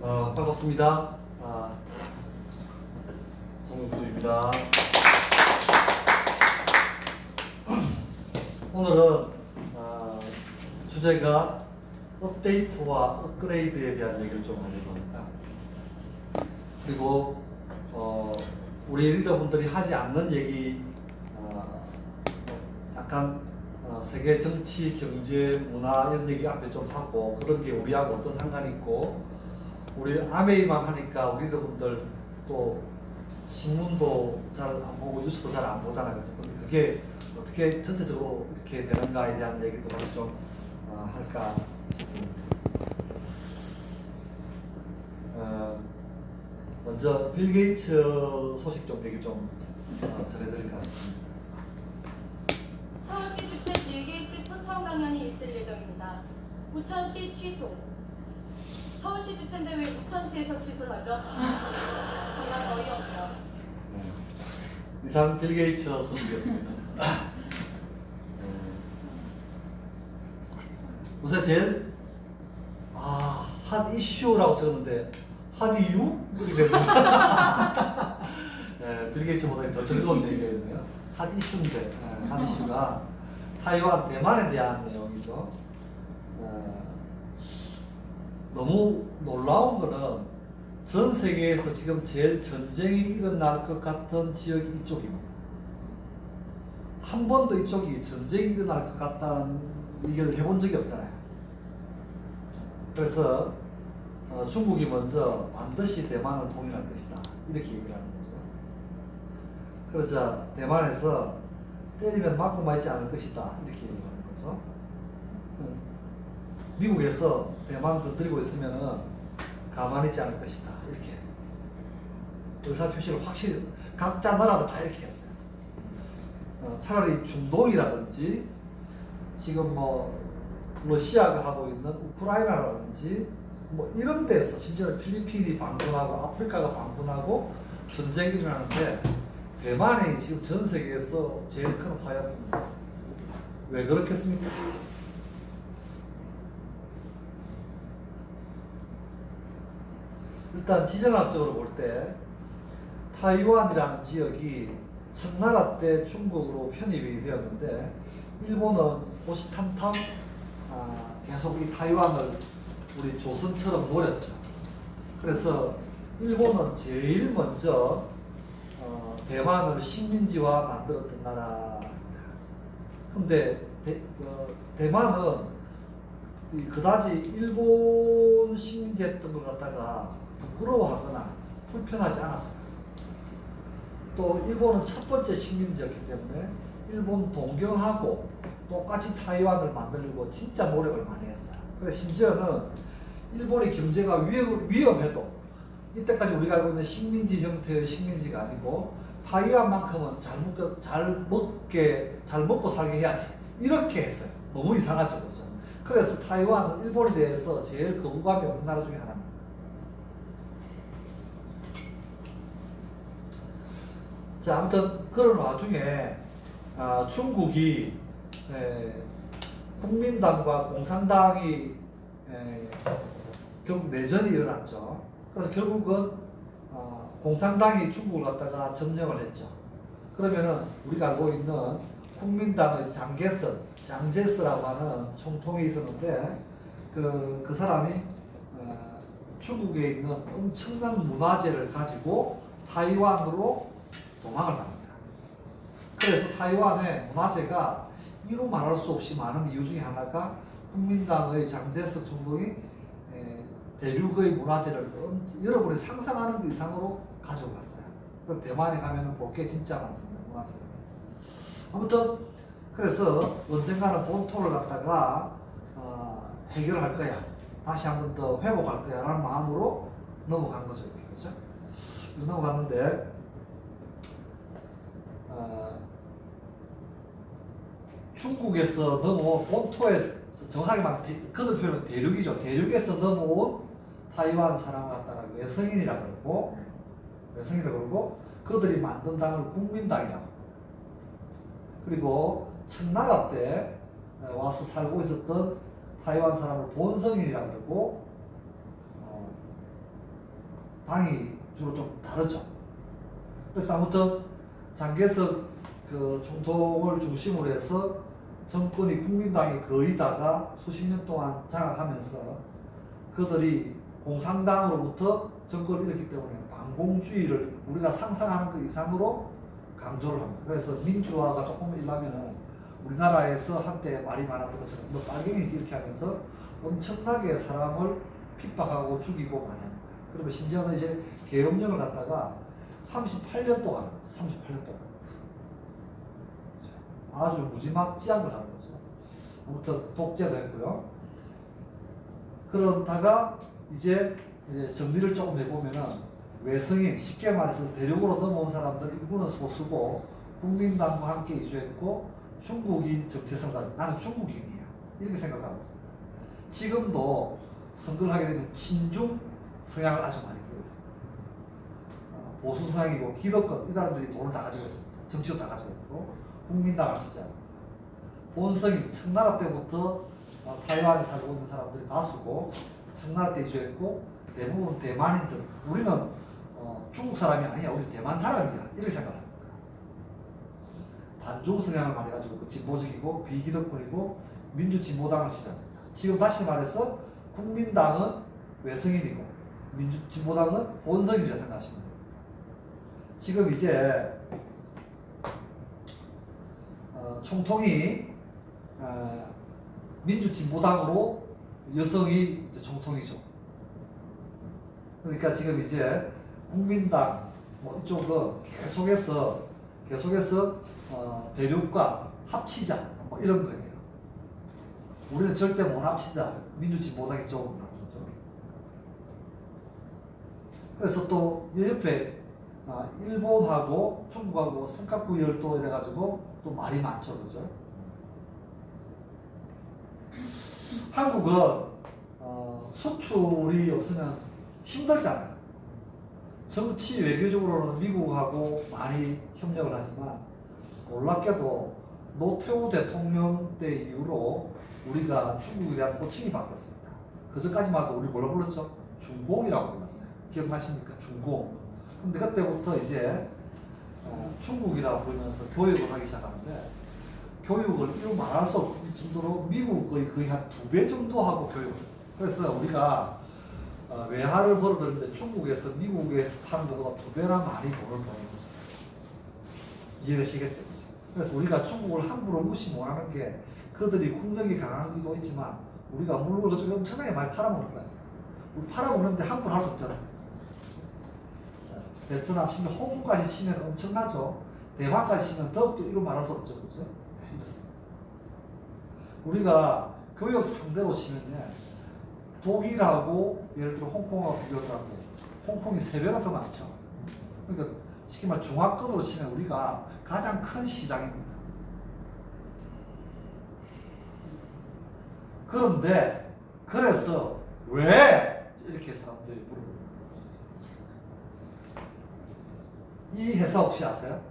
반갑습니다. 송영수입니다. 오늘은 주제가 업데이트와 업그레이드에 대한 얘기를 좀 하려고 합니다. 그리고 우리 리더분들이 하지 않는 얘기, 약간 세계 정치, 경제, 문화 이런 얘기 앞에 좀 하고, 그런 게 우리하고 어떤 상관이 있고, 우리 아메이만 하니까 우리 리더분들 또 신문도 잘 안 보고 뉴스도 잘 안 보잖아요. 근데 그게 어떻게 전체적으로 이렇게 되는가에 대한 얘기도 같이 좀 할까 싶습니다. 먼저 빌 게이츠 소식 좀 얘기 좀 전해드릴까 싶습니다. 서울시 주최 빌 게이츠 초청 강연이 있을 예정입니다. 우천시 취소. 서울시 주최인데 왜 우천시에서 취소를 하죠? 정말 어이없죠. 이상 빌 게이츠 소식이었습니다. 우선 제일 핫 이슈라고 적었는데 핫 이유? 이렇게 됩니다. 빌 게이츠보다 더 즐거운 얘기였네요. 핫 이슈인데, 핫 이슈가 타이완, 대만에 대한 내용이죠. 너무 놀라운 거는 전 세계에서 지금 제일 전쟁이 일어날 것 같은 지역이 이쪽입니다. 한 번도 이쪽이 전쟁이 일어날 것 같다는 얘기를 해본 적이 없잖아요. 그래서 중국이 먼저 반드시 대만을 통일할 것이다, 이렇게 얘기를 하는 거죠. 그러자 대만에서 때리면 맞고 말지 않을 것이다, 이렇게 얘기를 하는 거죠. 미국에서 대만 건드리고 있으면은 가만히 있지 않을 것이다, 이렇게 의사표시를 확실히 각자 나라도 다 이렇게 했어요. 차라리 중동이라든지 지금 뭐 러시아가 하고 있는 우크라이나라든지 뭐 이런 데서, 심지어 필리핀이 방문하고 아프리카가 방문하고 전쟁이 일어나는데 대만이 지금 전 세계에서 제일 큰 화약입니다. 왜 그렇겠습니까? 일단 지정학적으로 볼 때 타이완이라는 지역이 청나라 때 중국으로 편입이 되었는데 일본은 호시탐탐 계속 이 타이완을 우리 조선처럼 노렸죠. 그래서 일본은 제일 먼저 대만을 식민지화 만들었던 나라입니다. 근데 대만은 그다지 일본 식민지 했던 걸 갖다가 부끄러워하거나 불편하지 않았어요. 또 일본은 첫 번째 식민지였기 때문에 일본 동경하고 똑같이 타이완을 만들려고 진짜 노력을 많이 했어요. 그래서 심지어는 일본의 경제가 위험해도, 이때까지 우리가 알고 있는 식민지 형태의 식민지가 아니고 타이완만큼은 잘 먹고 살게 해야지, 이렇게 했어요. 너무 이상하죠, 그죠? 그래서 타이완은 일본에 대해서 제일 거부감이 없는 나라 중에 하나입니다. 자, 아무튼 그런 와중에 중국이 국민당과 공산당이 결국 내전이 일어났죠. 그래서 결국은 공산당이 중국을 갖다가 점령을 했죠. 그러면은 우리가 알고 있는 국민당의 장제스라고 하는 총통이 있었는데 그 사람이 중국에 있는 엄청난 문화재를 가지고 타이완으로 도망을 갑니다. 그래서 타이완의 문화재가 이루 말할 수 없이 많은 이유 중에 하나가 국민당의 장제스 총통이 대륙의 문화재를 여러분이 상상하는 그 이상으로 가지고 갔어요. 그럼 대만에 가면은 볼 게 진짜 많습니다, 문화재가. 아무튼 그래서 언젠가는 본토를 갖다가 해결할 거야, 다시 한 번 더 회복할 거야 라는 마음으로 넘어간 거죠, 이렇게. 그죠? 넘어갔는데 중국에서 넘어온 본토에서, 정확하게 말하면 그들 표현은 대륙이죠. 대륙에서 넘어온 타이완 사람을 갖다가 외성인이라고 그러고 그들이 만든 당을 국민당이라고 합니다. 그리고 청나라 때 와서 살고 있었던 타이완 사람을 본성인이라고 그러고 당이 주로 좀 다르죠. 그래서 아무튼 장개석 그 총통을 중심으로 해서 정권이 국민당이 거의 다가 수십 년 동안 장악하면서 그들이 공산당으로부터 정권을 잃었기 때문에 반공주의를 우리가 상상하는 것 이상으로 강조를 합니다. 그래서 민주화가 조금 일라면은 우리나라에서 한때 말이 많았던 것처럼 너 빨갱이지 이렇게 하면서 엄청나게 사람을 핍박하고 죽이고 많이 합니다. 그러면 심지어는 이제 계엄령을 갖다가 38년 동안 합니다. 38년 동안. 아주 무지막지한 걸 하는 거죠. 아무튼 독재도 했고요. 그러다가 이제 정리를 조금 해보면은 외성인, 쉽게 말해서 대륙으로 넘어온 사람들 일부는 소수고 국민당과 함께 이주했고 중국인 정체성가 나는 중국인이야 이렇게 생각하고 있습니다. 지금도 선거를 하게 되면 친중 성향을 아주 많이 띄고 있습니다. 보수 성향이고 기득권 이 사람들이 돈을 다 가지고 있습니다. 정치도 다 가지고 있고 국민당을 쓰지 않습니다. 본성인 청나라 때부터 타이완에 살고 있는 사람들이 다수고 청나라 때 이주했고 대부분 대만인들 우리는 중국 사람이 아니야 우리 대만 사람이야 이렇게 생각합니다. 반중 성향을 많이 가지고 있고 진보적이고 비기득권이고 민주진보당을 지지합니다. 지금 다시 말해서 국민당은 외성인이고 민주진보당은 본성인이라고 생각하시면 됩니다. 지금 이제 총통이 민주진보당으로 여성이 이제 총통이죠. 그러니까 지금 이제 국민당 뭐 이쪽은 계속해서 대륙과 합치자 뭐 이런 거예요. 우리는 절대 못 합치자. 민주진보당이 쪽으로 나오는 거죠. 그래서 또 옆에 일본하고 중국하고 삼각구열도 이래가지고 또 말이 많죠, 그죠? 한국은 수출이 없으면 힘들잖아요. 정치 외교적으로는 미국하고 많이 협력을 하지만 놀랍게도 노태우 대통령 때 이후로 우리가 중국에 대한 호칭이 바뀌었습니다. 그전까지만 해도 우리 뭐라 불렀죠? 중공이라고 불렀어요. 기억나십니까? 중공. 근데 그때부터 이제 중국이라고 부르면서 교육을 하기 시작하는데 교육을 이루 말할 수 없을 정도로 미국의 거의 한 2배 정도 하고 교육을. 그래서 우리가 외화를 벌어들이는데 중국에서 미국에서 파는 것보다 2배나 많이 돈을 버는 거죠. 이해되시겠죠? 그래서 우리가 중국을 함부로 무시 못하는 게 그들이 국력이 강한 것도 있지만 우리가 물건을 그쪽에 엄청나게 많이 팔아먹는 거야. 우리 팔아먹는데 함부로 할 수 없잖아요. 베트남 치면 홍콩까지 치면 엄청나죠. 대만까지 치면 더욱더 이런 말할 수 없죠. 그죠? 네, 이렇습니다. 우리가 교육 상대로 치면요. 독일하고 예를 들어 홍콩하고 비교를 하고 홍콩이 3배가 더 많죠. 그러니까 쉽게 말해 중화권으로 치면 우리가 가장 큰 시장입니다. 그런데 그래서 왜 이렇게 사람들이 물어보는 이 회사 혹시 아세요?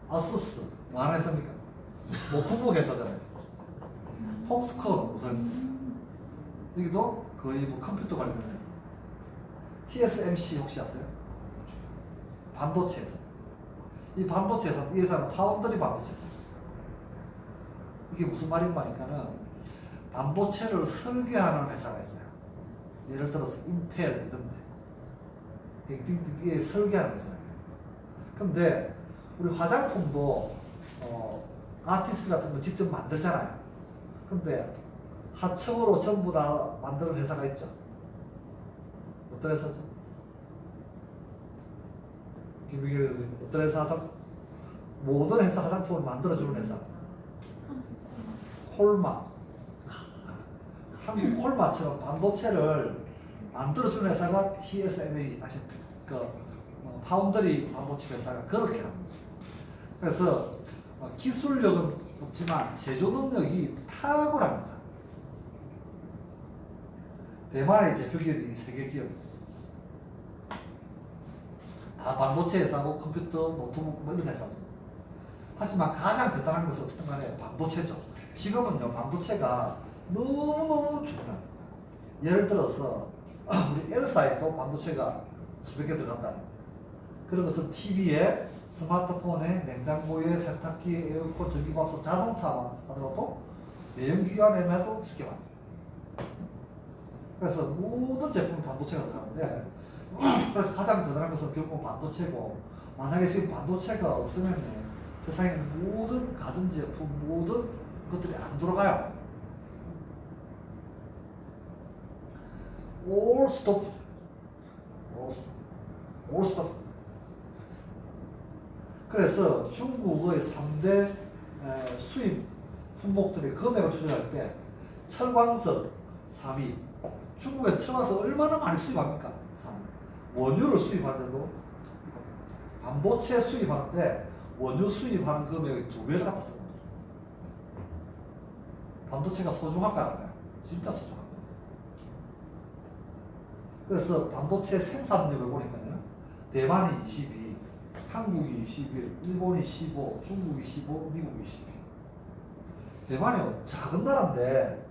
아수스. 뭐 하는 회사입니까? 노트북 회사잖아요. 폭스콘 무슨 회사? 여기도 거의 뭐 컴퓨터 관련된 회사. TSMC 혹시 아세요? 반도체 회사. 이 반도체 회사, 이 회사는 파운드리 반도체 회사. 이게 무슨 말인가니까는 반도체를 설계하는 회사가 있어요. 예를 들어서 인텔 이런 데. 이게 설계하는 회사예요. 근데 우리 화장품도 아티스트 같은 거 직접 만들잖아요. 근데 하청으로 전부 다 만드는 회사가 있죠. 어떤 회사죠? 어떤 회사죠? 모든 회사 화장품을 만들어주는 회사. 콜마. 한국 콜마처럼 반도체를 만들어주는 회사가 TSMA 아시죠? 파운드리 반도체 회사가 그렇게 합니다. 그래서 기술력은 없지만 제조 능력이 탁월합니다. 대만의 대표 기업이 세계 기업입니다. 다 반도체 회사고 컴퓨터, 노트북 뭐 이런 회사죠. 하지만 가장 대단한 것은 어쨌든 간에 반도체죠. 지금은요 반도체가 너무너무 중요합니다. 예를 들어서 우리 엘사에도 반도체가 수백 개 들어간다. 그런 것은 TV에, 스마트폰에, 냉장고에, 세탁기에, 에어컨, 전기밥솥, 자동차만 하더라도 내연기관에만 해도 이렇게 많아요. 그래서 모든 제품은 반도체가 들어가는데 그래서 가장 대단한 것은 결국 반도체고, 만약에 지금 반도체가 없으면 세상의 모든 가전제품, 모든 것들이 안 돌아가요. All stop. All stop. 그래서 중국의 3대 수입 품목들의 금액을 추정할 때 철광석 3위. 중국에서 철광석 얼마나 많이 수입합니까? 3. 원유를 수입하는데도 반도체 수입하는데 원유 수입하는 금액의 2배를 갖다 쓰는 거예요. 반도체가 소중할까 안 할까요? 진짜 소중합니다. 그래서 반도체 생산력을 보니까요, 대만이 22, 한국이 21, 일본이 15, 중국이 15, 미국이 12. 대만이 작은 나라인데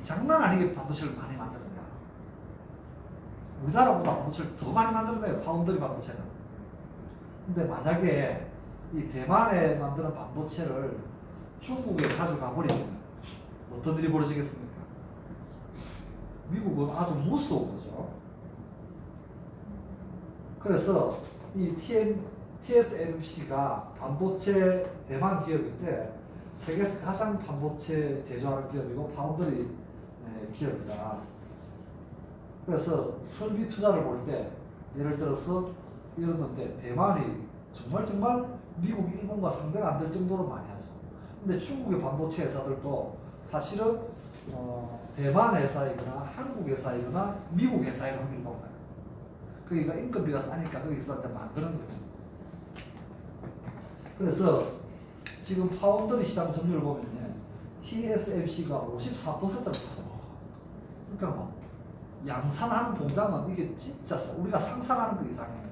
장난 아니게 반도체를 많이 만드는 거야. 우리나라보다 반도체를 더 많이 만드는 거예요, 파운드리 반도체는. 근데 만약에 이 대만에 만드는 반도체를 중국에 가져가 버리면 어떤 일이 벌어지겠습니까? 미국은 아주 무서운 거죠. 그래서 이 TSMC가 반도체 대만 기업인데 세계에서 가장 반도체 제조하는 기업이고 파운드리 기업이다. 그래서 설비 투자를 볼 때 예를 들어서 이러는데 대만이 정말 미국, 일본과 상대가 안 될 정도로 많이 하죠. 근데 중국의 반도체 회사들도 사실은 대만 회사이거나 한국 회사이거나 미국 회사일 확률이 높아요. 그러니까 인건비가 싸니까 거기서 이제 만드는 거죠. 그래서 지금 파운드리 시장 점유율을 보면 TSMC가 54%를 차지해요. 그러니까 뭐 양산하는 공장은 이게 진짜 우리가 상상하는 그 이상이에요.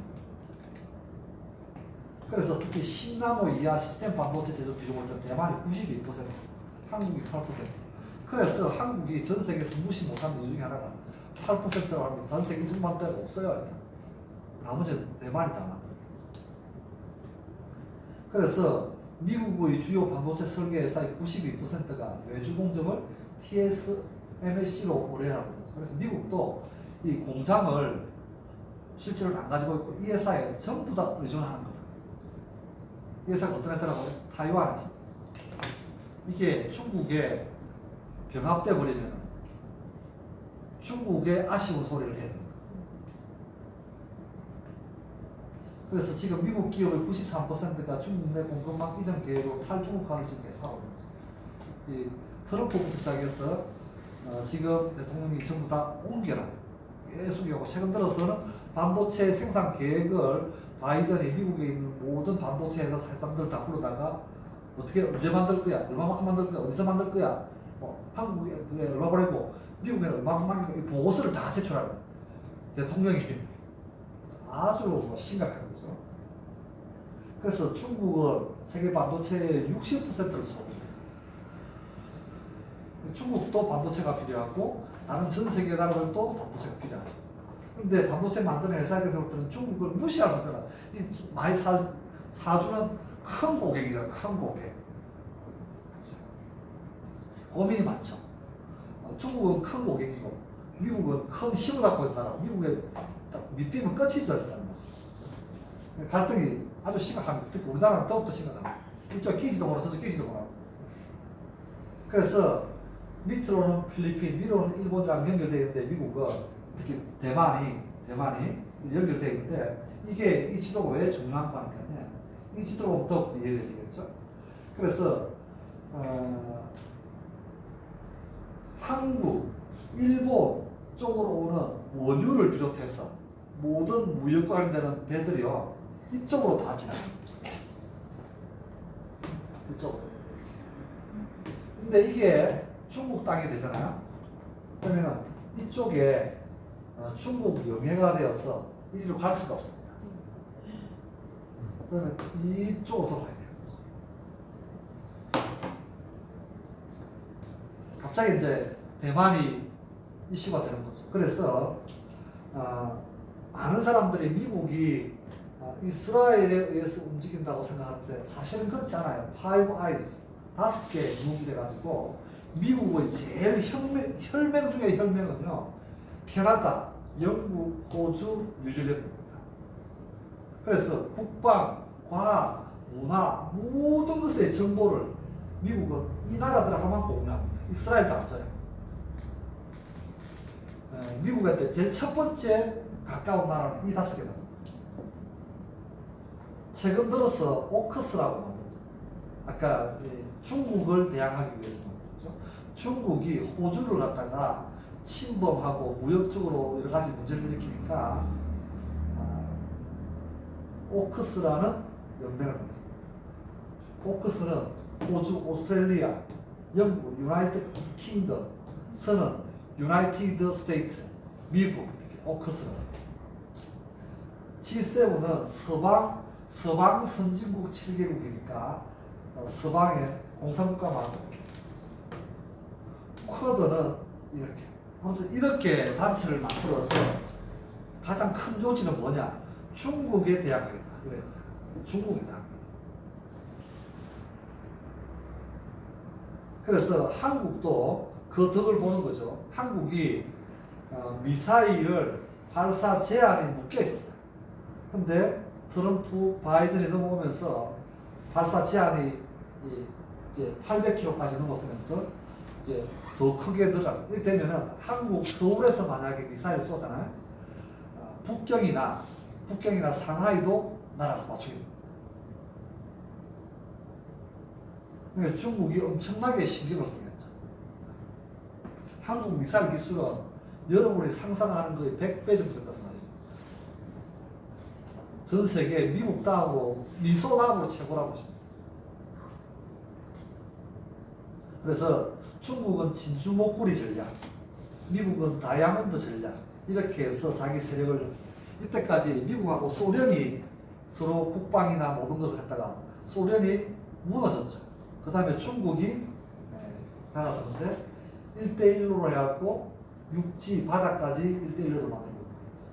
그래서 특히 10나노 이하 시스템 반도체 제조 비중을 볼 때 대만이 92%, 한국이 8%. 그래서 한국이 전 세계에서 무시 못하는 이유 중에 하나가 8%라고 하면 전 세계 전반대가 없어요. 일단. 나머지는 대만이다. 그래서 미국의 주요 반도체 설계 회사의 92%가 외주 공정을 TSMC로 의뢰하고 있어요. 그래서 미국도 이 공장을 실제로 안 가지고 있고 이 회사에 전부 다 의존하는 거예요. 이 회사가 어떤 회사라고 해요? 타이완 회사. 이게 중국에 병합돼 버리면 중국에 아쉬운 소리를 해야 됩니다. 그래서 지금 미국 기업의 93%가 중국 내 공급망 이전 계획으로 탈중국화를 지금 계속하고 있습니다. 이 트럼프부터 시작해서 지금 대통령이 전부 다 옮겨라. 계속 하고 최근 들어서는 반도체 생산 계획을 바이든이 미국에 있는 모든 반도체 회사 사장들 다 불러다가 어떻게 언제 만들 거야? 얼마만큼 만들 거야? 어디서 만들 거야? 한국에 얼마 보내고 미국에 얼마만큼 보고서를 다 제출하는 대통령이 아주 심각한 거죠. 그래서 중국은 세계 반도체의 60%를 소비해요. 중국도 반도체가 필요하고 다른 전 세계 나라들도 반도체가 필요하죠. 근데 반도체 만드는 회사에서부터는 중국을 무시할 수 없잖아. 많이 사주는 큰 고객이잖아. 큰 고객. 고민이 많죠. 중국은 큰 고객이고 미국은 큰 힘을 갖고 있는 나라. 미국에 밑비면 끝이죠. 일단. 갈등이 아주 심각합니다. 특히 우리나라는 더욱더 심각합니다. 이쪽 끼지도 못하고 저쪽 끼지도 못하고. 그래서 밑으로는 필리핀, 위로는 일본이랑 연결되어 있는데 미국은 특히 대만이 연결되어 있는데 이게 이 지도가 왜 중요한 거니까요. 이 지도로 보면 더욱더 이해되시겠죠. 그래서 한국, 일본 쪽으로 오는 원유를 비롯해서 모든 무역과 관련되는 배들이요 이쪽으로 다 지나갑니다. 이쪽으로. 근데 이게 중국 땅이 되잖아요. 그러면 이쪽에 중국 영해가 되어서 이리로 갈 수가 없습니다. 그러면 이쪽으로 돌아가야 돼요. 갑자기 이제 대만이 이슈가 되는 거죠. 그래서 많은 사람들이 미국이 이스라엘에 의해서 움직인다고 생각하는데 사실은 그렇지 않아요. Five Eyes, 5개의 눈이 돼가지고 미국의 제일 혈맹 중에 혈맹은요, 캐나다, 영국, 호주, 뉴질랜드입니다. 그래서 국방, 과학, 문화 모든 것의 정보를 미국은 이 나라들하고만 공유합니다. 이스라엘도 안 줘요. 미국한테 제일 첫 번째 가까운 나라는 이 5개입니다. 최근 들어서 오커스라고 만들었죠. 아까 중국을 대항하기 위해서 만들었죠. 중국이 호주를 갖다가 침범하고 무역적으로 여러 가지 문제를 일으키니까 오커스라는 연맹을 만들었습니다. 오커스는 호주, 오스트레일리아, 영국, 유나이티드 킹덤, 서는 유나이티드 스테이트, 미국, 이렇게 오커스는. G7은 서방 선진국 7개국이니까 서방의 공산국가만 이렇게. 쿼드는 이렇게. 아무튼 이렇게 단체를 만들어서 가장 큰 요지는 뭐냐? 중국에 대항하겠다. 이랬어요. 중국에 대항하겠다. 그래서 한국도 그 덕을 보는 거죠. 한국이 미사일을 발사 제한이 묶여 있었어요. 근데 트럼프, 바이든이 넘어오면서 발사 제한이 이제 800km까지 넘었으면서 이제 더 크게 늘어나고 이렇게 되면은 한국 서울에서 만약에 미사일 쏘잖아요. 북경이나 상하이도 날아가서 맞추게 됩니다. 그러니까 중국이 엄청나게 신경을 쓰겠죠. 한국 미사일 기술은 여러분이 상상하는 거의 100배 정도 된다 생각해요. 전 세계 미국 다음으로, 미소 다음으로 최고라고 보십니다. 그래서 중국은 진주 목걸이 전략, 미국은 다이아몬드 전략, 이렇게 해서 자기 세력을, 이때까지 미국하고 소련이 서로 국방이나 모든 것을 했다가 소련이 무너졌죠. 그 다음에 중국이 다가섰는데 1대1로 해갖고 육지, 바다까지 1대1로 만들고,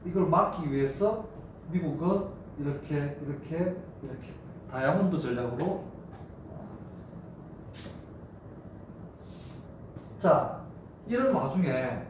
이걸 막기 위해서 미국은 이렇게 다이아몬드 전략으로. 자, 이런 와중에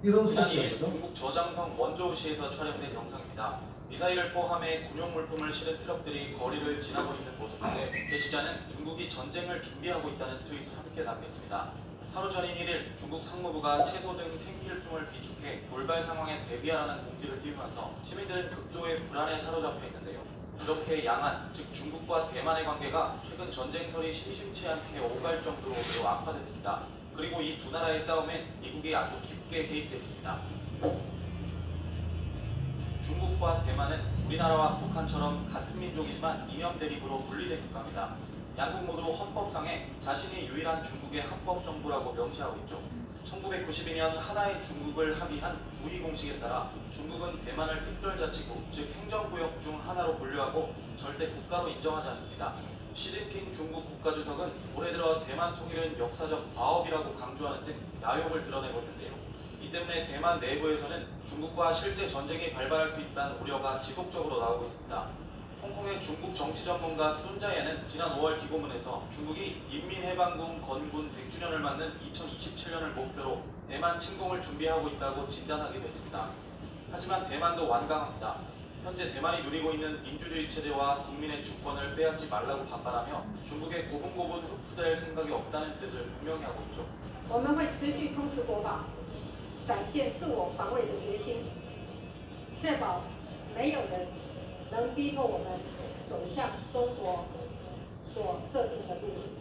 이런 소식이 뭐죠? 중국 저장성 원저우시에서 촬영된 영상입니다. 미사일을 포함해 군용 물품을 실은 트럭들이 거리를 지나고 있는 모습인데, 게시자는 중국이 전쟁을 준비하고 있다는 트윗을 함께 남겼습니다. 하루 전인 1일 중국 상무부가 채소 등 생필품을 비축해 돌발 상황에 대비하라는 공지를 띄우면서 시민들은 극도의 불안에 사로잡혀 있는데요. 이렇게 양안, 즉 중국과 대만의 관계가 최근 전쟁설이 심심치 않게 오갈 정도로 매우 악화됐습니다. 그리고 이 두 나라의 싸움엔 미국이 아주 깊게 개입됐습니다. 중국과 대만은 우리나라와 북한처럼 같은 민족이지만 이념 대립으로 분리된 국가입니다. 양국 모두 헌법상에 자신이 유일한 중국의 합법 정부라고 명시하고 있죠. 1992년 하나의 중국을 합의한 우이 공식에 따라 중국은 대만을 특별자치구, 즉 행정구역 중 하나로 분류하고 절대 국가로 인정하지 않습니다. 시진핑 중국 국가주석은 올해 들어 대만 통일은 역사적 과업이라고 강조하는 등 야욕을 드러내고 있는데요. 이 때문에 대만 내부에서는 중국과 실제 전쟁이 발발할 수 있다는 우려가 지속적으로 나오고 있습니다. 홍콩의 중국 정치 전문가 순자예는 지난 5월 기고문에서 중국이 인민해방군 건군 100주년을 맞는 2027년을 목표로 대만 침공을 준비하고 있다고 진단하기도 했습니다. 하지만 대만도 완강합니다. 현재 대만이 누리고 있는 민주주의 체제와 국민의 주권을 빼앗지 말라고 반발하며 중국에 고분고분 흡수될 생각이 없다는 뜻을 분명히 하고 있죠. 我们会持续充实国防，展现自我防卫的决心，确保没有人能逼迫我们走向中国所设定的路径。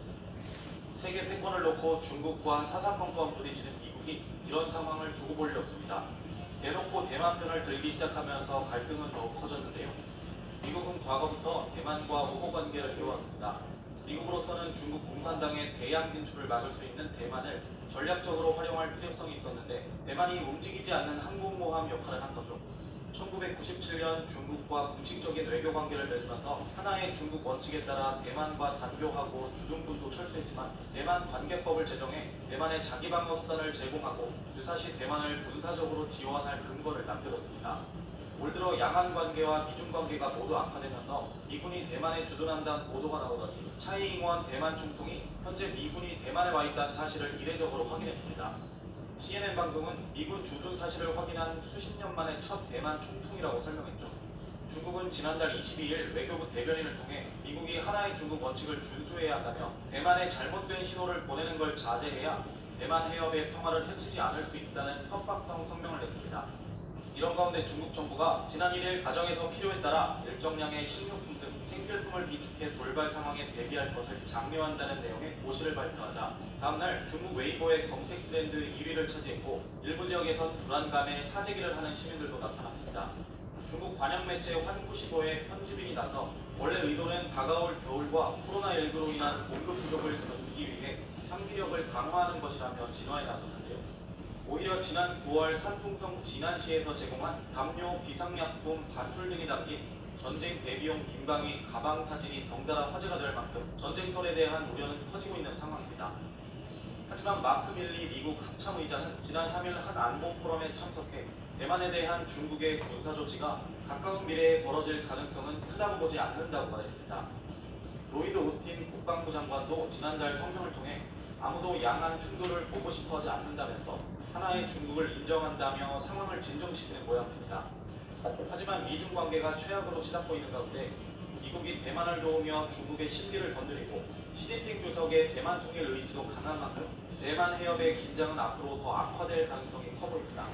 세계 패권을 놓고 중국과 사사건건 부딪히는 미국이 이런 상황을 두고 볼 리 없습니다. 대놓고 대만 편을 들기 시작하면서 갈등은 더욱 커졌는데요. 미국은 과거부터 대만과 호호 관계를 이어왔습니다. 미국으로서는 중국 공산당의 대양 진출을 막을 수 있는 대만을 전략적으로 활용할 필요성이 있었는데, 대만이 움직이지 않는 항공모함 역할을 한 거죠. 1997년 중국과 공식적인 외교 관계를 맺으면서 하나의 중국 원칙에 따라 대만과 단교하고 주둔군도 철수했지만 대만 관계법을 제정해 대만에 자기 방어 수단을 제공하고 유사시 대만을 군사적으로 지원할 근거를 남겨뒀습니다. 올 들어 양안 관계와 미중 관계가 모두 악화되면서 미군이 대만에 주둔한다는 보도가 나오더니 차이잉원 대만 총통이 현재 미군이 대만에 와 있다는 사실을 이례적으로 확인했습니다. CNN 방송은 미군 주둔 사실을 확인한 수십 년 만에 첫 대만 총통이라고 설명했죠. 중국은 지난달 22일 외교부 대변인을 통해 미국이 하나의 중국 원칙을 준수해야 한다며 대만에 잘못된 신호를 보내는 걸 자제해야 대만 해협의 평화를 해치지 않을 수 있다는 협박성 성명을 냈습니다. 이런 가운데 중국 정부가 지난 1일 가정에서 필요에 따라 일정량의 식료품 등 생필품을 비축해 돌발 상황에 대비할 것을 장려한다는 내용의 고시를 발표하자 다음날 중국 웨이보의 검색 트렌드 1위를 차지했고 일부 지역에선 불안감에 사재기를 하는 시민들도 나타났습니다. 중국 관영 매체 환구시보의 편집인이 나서 원래 의도는 다가올 겨울과 코로나19로 인한 공급 부족을 견디기 위해 상비력을 강화하는 것이라며 진화에 나섰는데요. 오히려 지난 9월 산둥성 진안시에서 제공한 담요, 비상약품, 반줄 등이 담긴 전쟁 대비용 인방위 가방 사진이 덩달아 화제가 될 만큼 전쟁설에 대한 우려는 커지고 있는 상황입니다. 하지만 마크 밀리 미국 합참의장은 지난 3일 한 안보 포럼에 참석해 대만에 대한 중국의 군사 조치가 가까운 미래에 벌어질 가능성은 크다고 보지 않는다고 말했습니다. 로이드 오스틴 국방부 장관도 지난달 성명을 통해 아무도 양안 충돌을 보고 싶어하지 않는다면서 하나의 중국을 인정한다며 상황을 진정시키는 모양새입니다. 하지만 미중 관계가 최악으로 치닫고 있는 가운데 미국이 대만을 도우며 중국의 심기를 건드리고 시진핑 주석의 대만 통일 의지도 강한 만큼 대만 해협의 긴장은 앞으로 더 악화될 가능성이 커 보입니다.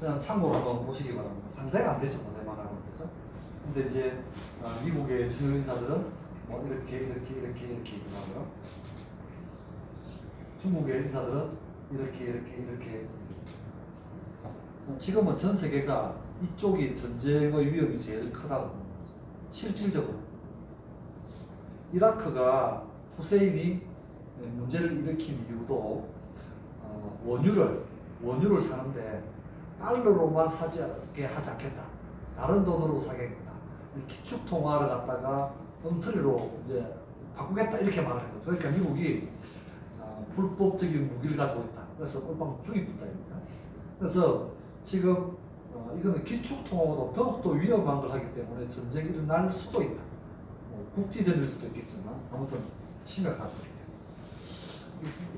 그냥 참고로 한번 보시기 바랍니다. 상대가 안 되죠, 대만하고. 그죠? 근데 이제 미국의 주요 인사들은 뭐 이렇게 하고요. 중국의 인사들은 이렇게. 지금은 전 세계가 이쪽이 전쟁의 위험이 제일 크다고 보는 거죠. 실질적으로. 이라크가 후세인이 문제를 일으킨 이유도 원유를 사는데 달러로만 사게 하지 않겠다. 다른 돈으로 사겠다. 기축 통화를 갖다가 엉터리로 이제 바꾸겠다 이렇게 말을 해요. 그러니까 미국이 불법적인 무기를 가지고 있다. 그래서 꼴빵 죽이겠다 입니다. 그래서 지금 이거는 기축 통화보다 더욱더 위험한 걸 하기 때문에 전쟁이 일어날 수도 있다. 국지전일 수도 있겠지만 아무튼 심각하거든요.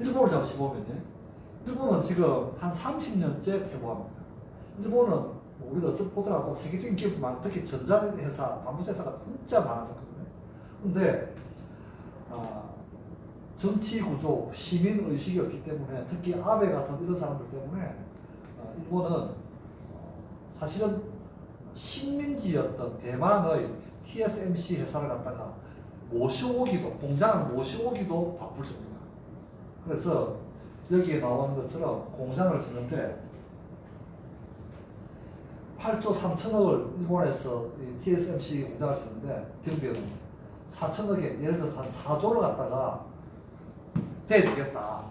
일본을 잠시 보면요. 일본은 지금 한 30년째 퇴보합니다. 일본은 우리가 어떻게 보더라도 세계적인 기업이 많고 특히 전자회사, 반도체 회사가 진짜 많았었거든요. 근데 정치 구조, 시민 의식이 없기 때문에 특히 아베 같은 이런 사람들 때문에 일본은 사실은 식민지였던 대만의 TSMC 회사를 갖다가 공장을 모셔오기도 바쁠 정도다. 그래서 여기에 나오는 것처럼 공장을 짓는데 8조 3천억을 일본에서 TSMC 공장을 짓는데 경비는 4천억에 예를 들어서 한 4조를 갖다가 대주겠다.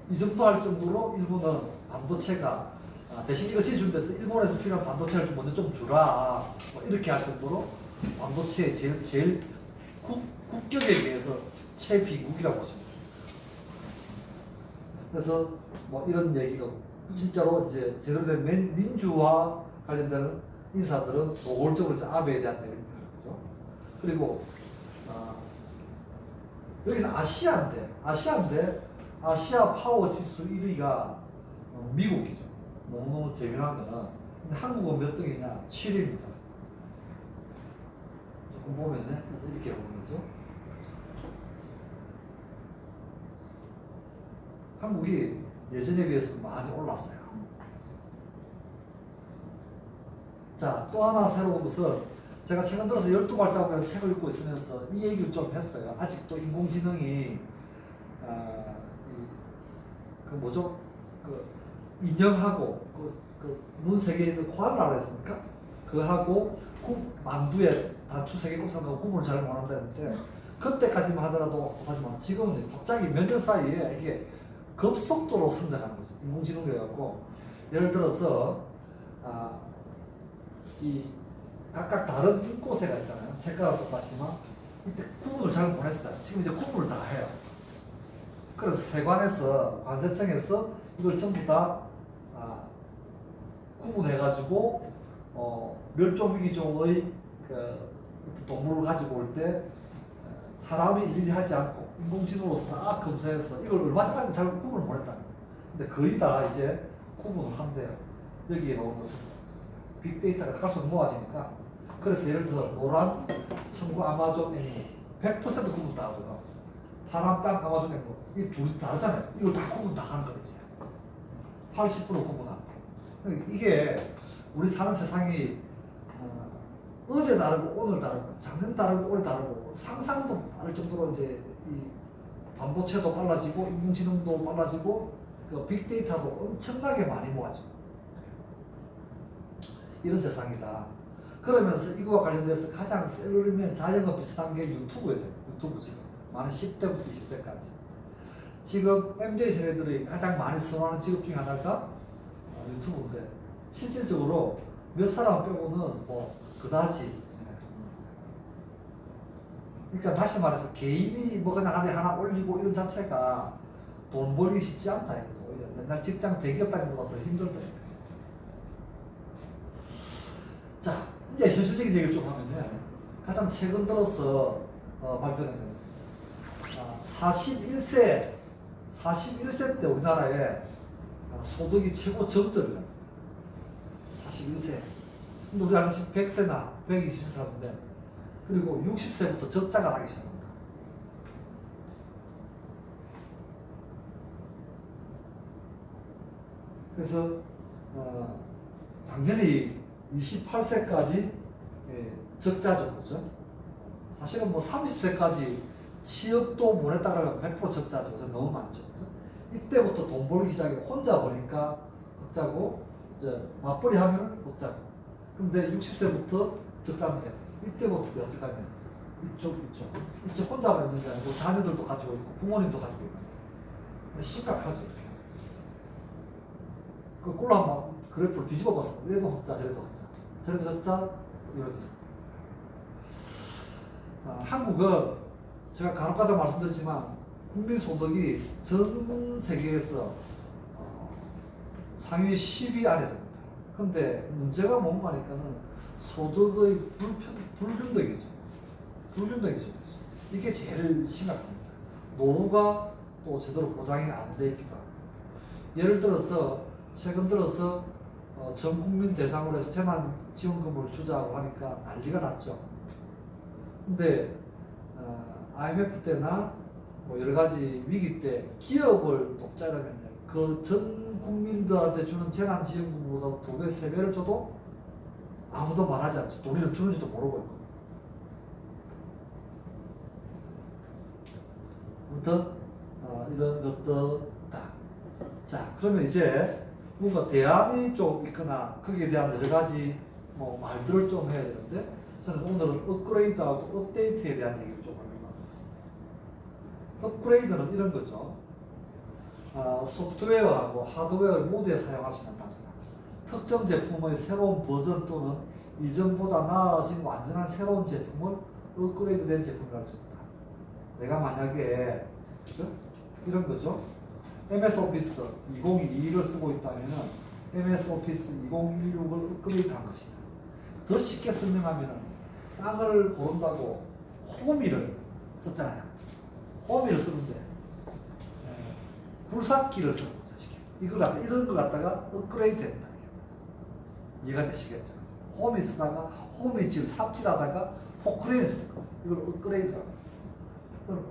이 정도 할 정도로 일본은 반도체가 대신 이거 지준돼서 일본에서 필요한 반도체를 좀 먼저 좀 주라. 뭐 이렇게 할 정도로 반도체의 제일 국격에 비해서 최비국이라고 보시면 됩니다. 그래서 뭐 이런 얘기가 진짜로 이제 제대로 된 민주화 관련된 인사들은 노골적으로 이제 아베에 대한 얘기를 하죠. 그리고 여기는 아시아인데 아시아 파워 지수 1위가 미국이죠. 너무 재미난 거는 근데 한국은 몇 등이냐? 7위입니다. 조금 보면 이렇게 보는 거죠. 한국이 예전에 비해서 많이 올랐어요. 자, 또 하나 새로운 것은 제가 최근 들어서 12발자국이라는 책을 읽고 있으면서 이 얘기를 좀 했어요. 아직도 인공지능이 인형하고 눈 세 개 있는 코알라라 했습니까? 그하고 만두의 단추 세 개 꽂혀서 구분을 잘 못한다는데 그때까지만 하더라도 하지만 지금은 갑자기 몇 년 사이에 이게 급속도로 성장하는 거죠. 인공지능도 해갖고 예를 들어서 이 각각 다른 인꽃새가 있잖아요. 색깔은 똑같지만 이때 구분을 잘 못했어요. 지금 이제 구분을 다 해요. 그래서 세관에서 관세청에서 이걸 전부 다 구분해가지고 멸종위기종의 그 동물을 가지고 올 때 사람이 일일이 하지 않고 인공지능으로 싹 검사해서 이걸 얼마짜리 잘 구분을 못했다. 근데 거의 다 이제 구분을 한대요. 여기에 나오는 것은 빅데이터가 갈수록 모아지니까. 그래서 예를 들어서 노란 청구 아마존 앵무 100% 구분 다 하고요. 파란 빵 아마존 앵무 이 둘이 다르잖아요. 이걸 다 구분 다 하는 거지. 80% 구분하고. 이게 우리 사는 세상이 어제 다르고 오늘 다르고 작년 다르고 올해 다르고 상상도 안 할 정도로 이제 이 반도체도 빨라지고 인공지능도 빨라지고 그 빅데이터도 엄청나게 많이 모아지고 이런 세상이다. 그러면서 이거와 관련돼서 가장 셀룰이면 자연과 비슷한 게 유튜브에 돼요. 유튜브 지금 많은 10대부터 20대까지 지금 MZ 세대들이 가장 많이 선호하는 직업 중에 하나가 유튜브인데 실질적으로 몇 사람 빼고는 뭐 그다지. 그러니까 다시 말해서 개인이 뭐 그냥 하나 올리고 이런 자체가 돈 벌기 쉽지 않다 이거죠. 오히려 옛날 직장 대기업 다니보다 더 힘들다. 자, 이제 현실적인 얘기를 좀 하면요. 가장 최근 들어서 발표된 거예요. 41세 때 우리나라에 소득이 최고 저점이에요. 41세. 근데 우리 아저씨 100세나 120세인데 그리고 60세부터 적자가 나기 시작합니다. 그래서 당연히 28세까지 적자죠, 그죠? 사실은 뭐 30세까지 취업도 못 했다 그러면 100% 적자죠. 그래서 너무 많죠. 그죠? 이때부터 돈 벌기 시작해 혼자 버니까 적자고 이제 맞벌이 하면 적자고. 근데 60세부터 적자인데 이때부터 어떻게 하냐? 이쪽 혼자만 있는 게 아니고 자녀들도 가지고 있고 부모님도 가지고 있는 거예요. 심각하죠. 그걸로 한번 그래프를 뒤집어 봤어. 이래도 적자, 저래도 적자. 저래도 적자, 이래도 적자. 한국은 제가 간혹가다 말씀드렸지만 국민소득이 전 세계에서 상위 10위 안에 듭니다. 근데 문제가 뭔가 하니까는 소득의 불균등이죠. 불균등이죠. 이게 제일 심각합니다. 노후가 또 제대로 보장이 안 돼 있기도 하고. 예를 들어서 최근 들어서 전 국민 대상으로 해서 재난지원금을 주자고 하니까 난리가 났죠. 근데 IMF 때나 뭐 여러 가지 위기 때 기업을 돕자라면 그 전 국민들한테 주는 재난지원금보다 2배, 3배를 줘도 아무도 말하지 않죠. 우리는 주는지도 모르고 있고. 아무튼 이런 것도다. 자, 그러면 이제 뭔가 대안이 좀 있거나 거기에 대한 여러 가지 뭐 말들을 좀 해야 되는데 저는 오늘은 업그레이드하고 업데이트에 대한 얘기를 좀 하려고 합니다. 업그레이드는 이런 거죠. 소프트웨어하고 하드웨어 모두에 사용할 수 있는 단어다. 특정 제품의 새로운 버전 또는 이전보다 나아진 완전한 새로운 제품을 업그레이드된 제품이라고 할 수 있다. 내가 만약에 그죠? 이런 거죠. MS 오피스 2022를 쓰고 있다면 MS 오피스 2016을 업그레이드한 것이다. 더 쉽게 설명하면 땅을 고른다고 호미를 썼잖아요. 호미를 쓰는데 굴삭기를 쓰는 거죠. 이걸 갖다 이런 걸 갖다가 업그레이드 했다. 이해가 되시겠죠? 호미 쓰다가 호미질 삽질하다가 포크레인 쓰는 거죠. 이걸 업그레이드라고. 그럼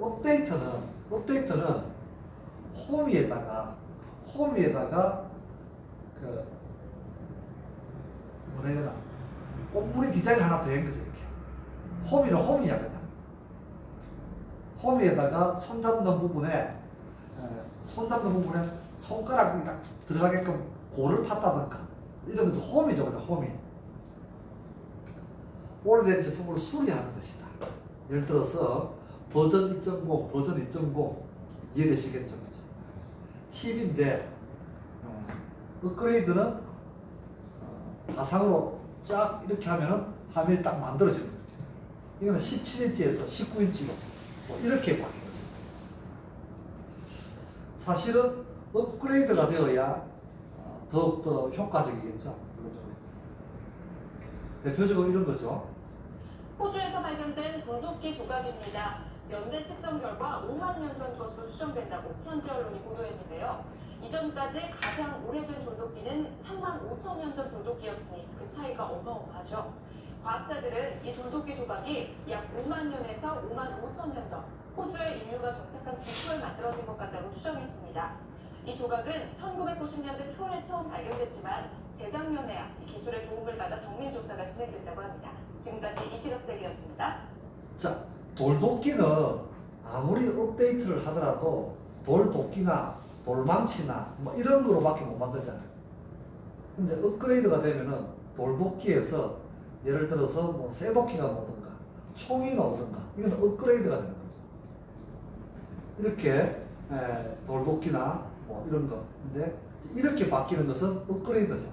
업데이트는 호미에다가 그 뭐라 해야 되나 꽃무늬 디자인 하나 더한 거죠. 이렇게 호미는 호미야 그냥. 호미에다가 손잡는 부분에 손가락이 딱 들어가게끔 골을 팠다든가 이런 것도 홈이죠. 그냥 홈이. 오래된 제품을 수리하는 것이다. 예를 들어서 버전 1.0, 버전 2.0 이해되시겠죠? 팁인데 업그레이드는 가상으로 쫙 이렇게 하면은 화면이 딱 만들어집니다. 이거는 17인치에서 19인치로 뭐 이렇게 바뀌거든요. 사실은 업그레이드가 되어야 더욱더 효과적이겠죠. 대표적으로 이런 거죠. 호주에서 발견된 돌도끼 조각입니다. 연대 측정 결과 5만 년 전 것으로 추정된다고 현지 언론이 보도했는데요. 이전까지 가장 오래된 돌도끼는 3만 5천 년 전 돌도끼였으니 그 차이가 어마어마하죠. 과학자들은 이 돌도끼 조각이 약 5만 년에서 5만 5천 년 전 호주의 인류가 정착한 지초에 만들어진 것 같다고 추정했습니다. 이 조각은 1990년대 초에 처음 발견됐지만 재작년에야 이 기술의 도움을 받아 정밀 조사가 진행됐다고 합니다. 지금까지 이시각색이었습니다. 자, 돌도끼는 아무리 업데이트를 하더라도 돌도끼나 돌망치나 뭐 이런 거로밖에 못 만들잖아요. 근데 업그레이드가 되면은 돌도끼에서 예를 들어서 뭐 쇠도끼가 나오든가 총이 나오든가 이건 업그레이드가 되는 거죠. 이렇게 돌도끼나 뭐 이런 거. 근데 이렇게 바뀌는 것은 업그레이드죠.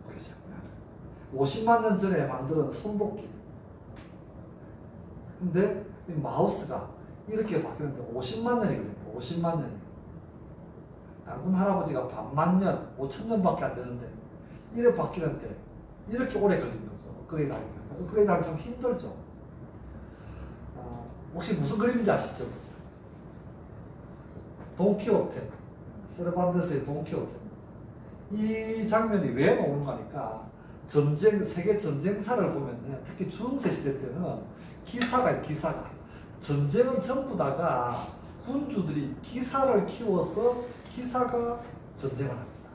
그렇죠. 50만 년 전에 만든 손도끼. 근데 이 마우스가 이렇게 바뀌는데 50만 년이 걸립니다. 50만 년이. 당군 할아버지가 반만 년, 5천 년밖에 안 되는데 이렇게 바뀌는데 이렇게 오래 걸리는 거죠. 업그레이드 하기가. 업그레이드 하면 참 힘들죠. 혹시 무슨 그림인지 아시죠? 돈키호테. 세르반테스의 돈키호테. 이 장면이 왜 나오는가니까 세계 전쟁사를 보면 특히 중세 시대 때는 기사가 전쟁은 전부 다가 군주들이 기사를 키워서 기사가 전쟁을 합니다.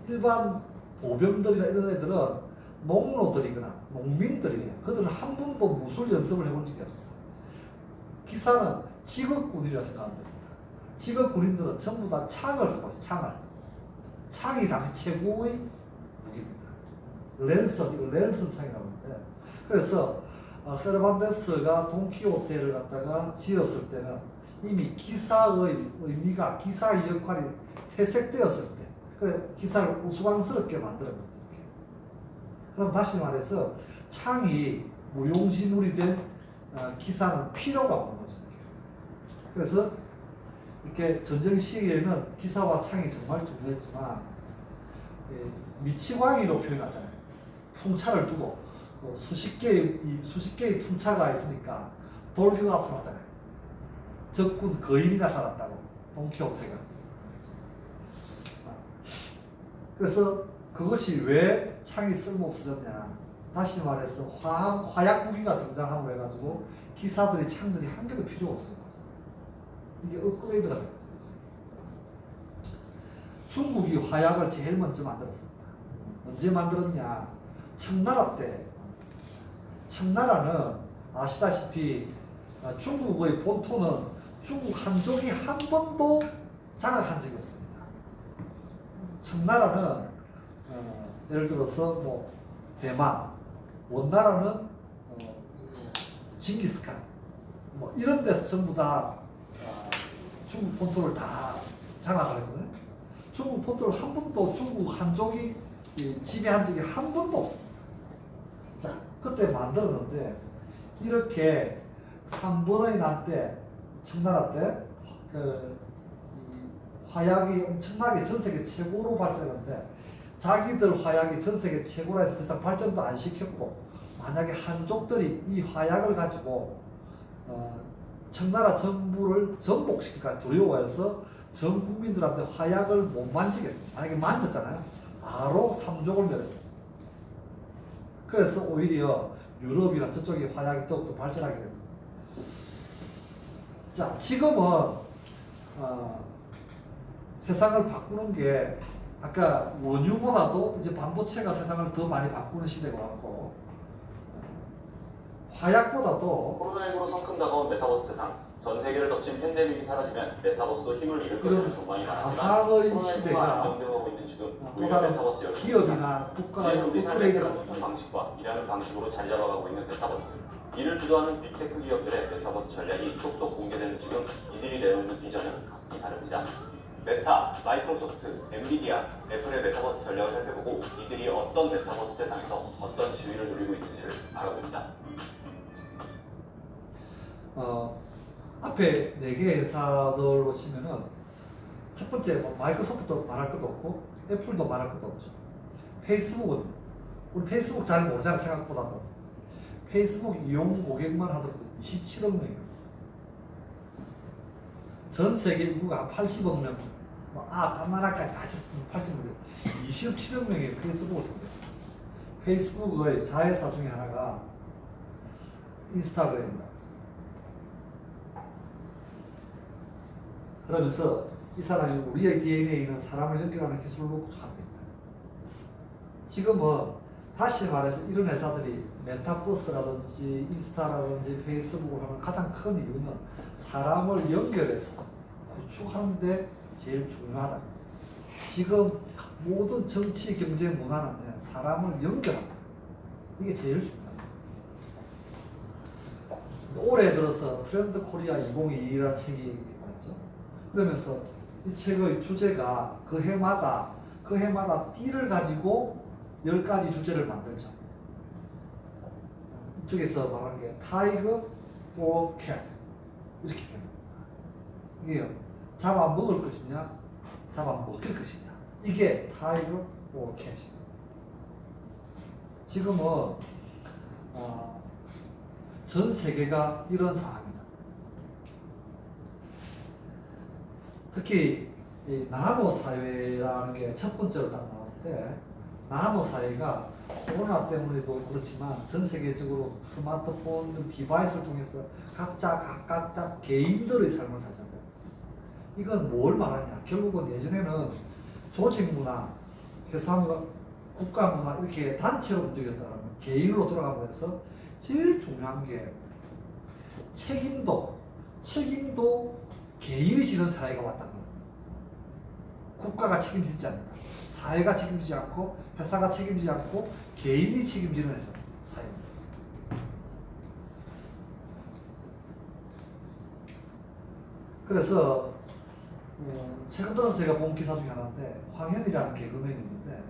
일반 보병들이나 이런 애들은 농노들이거나 농민들이에요. 그들은 한 번도 무술 연습을 해본 적이 없어. 기사는 직업군이라 생각하면 됩니다. 직업군인들은 전부 다 창을 갖고 있어요. 창이 당시 최고의 무기입니다. 랜선 창이라고 하는데, 그래서 세르반테스가 돈키호테를 갖다가 지었을 때는 이미 기사의 의미가, 기사의 역할이 퇴색되었을 때, 그래 기사를 우스꽝스럽게 만드는 거죠. 이렇게. 그럼 다시 말해서 창이 무용지물이 된 기사는 필요가 없는 거죠. 그래서 이렇게 전쟁 시기에는 기사와 창이 정말 중요했지만 미치광이로 표현하잖아요. 풍차를 두고 수십 개의 풍차가 있으니까 돌격 앞으로 하잖아요. 적군 거인이 나타났다고 돈키호테가. 그래서 그것이 왜 창이 쓸모없어졌냐. 다시 말해서 화약 무기가 등장함으로 해가지고 기사들이 창들이 한 개도 필요 없어요. 이게 업그레이드가 된 거죠. 중국이 화약을 제일 먼저 만들었습니다. 언제 만들었냐? 청나라 때 만들었습니다. 청나라는 아시다시피 중국의 본토는 중국 한족이 한 번도 장악한 적이 없습니다. 청나라는 예를 들어서 뭐 대만, 원나라는 징기스칸 뭐 이런 데서 전부 다 중국 본토를 다 장악하거든요. 중국 본토를 한 번도 중국 한족이 지배한 적이 한 번도 없습니다. 자, 그때 만들었는데 이렇게 3번의 난 때, 청나라 때 화약이 엄청나게 전 세계 최고로 발전했는데 자기들 화약이 전 세계 최고라 해서 더 이상 발전도 안 시켰고, 만약에 한족들이 이 화약을 가지고 청나라 정부를 전복시킬까 두려워해서 전 국민들한테 화약을 못 만지겠습니다. 만약에 만졌잖아요. 바로 삼족을 내렸습니다. 그래서 오히려 유럽이나 저쪽이 화약이 더욱더 발전하게 됩니다. 자, 지금은 세상을 바꾸는 게 아까 원유보다도 이제 반도체가 세상을 더 많이 바꾸는 시대가 왔고, 화약보다도 코로나19로 성큼 다가온 메타버스 세상. 전 세계를 덮친 팬데믹이 사라지면 메타버스도 힘을 잃을 것이라는 전망이 많았지만 가상의 코로나19가 시대가 안정되고 있는 지금 또 다른 기업이나 국가의 업그레이드가 높은 방식과 일하는 방식으로 자리 잡아가고 있는 메타버스. 이를 주도하는 빅테크 기업들의 메타버스 전략이 톡톡 공개되는 지금 이들이 내놓는 비전은 다릅니다. 메타, 마이크로소프트, 엔비디아, 애플의 메타버스 전략을 살펴보고 이들이 어떤 메타버스 세상에서 어떤 지위를 누리고 있는지를 알아봅니다. 앞에 4개 회사들로 치면은 첫 번째 뭐 마이크로소프트도 말할 것도 없고 애플도 말할 것도 없죠. 페이스북은 우리 페이스북 잘 모르잖아. 생각보다도 페이스북 이용 고객만 하더라도 27억 명이에요. 전 세계 인구가 80억 명, 까마나까지 다 쳤으면 80억 명, 27억 명이 페이스북을 씁니다. 페이스북의 자회사 중에 하나가 인스타그램입니다. 그러면서 이 사람이 우리의 DNA는 사람을 연결하는 기술로 합니다. 지금은 다시 말해서 이런 회사들이 메타버스라든지 인스타라든지 페이스북을 하는 가장 큰 이유는 사람을 연결해서 구축하는 데 제일 중요하다. 지금 모든 정치, 경제, 문화는 사람을 연결합니다. 이게 제일 중요합니다. 올해 들어서 트렌드 코리아 2022라는 책이 나왔죠. 그러면서 이 책의 주제가 그 해마다 띠를 가지고 10가지 주제를 만들죠. 이쪽에서 말하는 게 타이거 or cat 이렇게 됩니다. 이게요, 잡아먹을 것이냐 잡아먹힐 것이냐, 이게 타이거 or cat입니다. 지금은 전 세계가 이런 상황입니다. 특히 이 나노 사회라는 게 첫 번째로 딱 나오는데, 나노 사회가 코로나 때문에도 그렇지만 전 세계적으로 스마트폰 디바이스를 통해서 각자 개인들의 삶을 살잖아요. 이건 뭘 말하냐? 결국은 예전에는 조직 문화, 회사 문화, 국가 문화 이렇게 단체로 움직였다면 개인으로 돌아가면서 제일 중요한 게 책임도 개인이 지는 사회가 왔다는 거예요. 국가가 책임지지 않는다. 사회가 책임지지 않고 회사가 책임지지 않고 개인이 책임지는 회사, 사회입니다. 그래서 최근 들어서 제가 본 기사 중에 하나인데, 황현이라는 개그맨이 있는데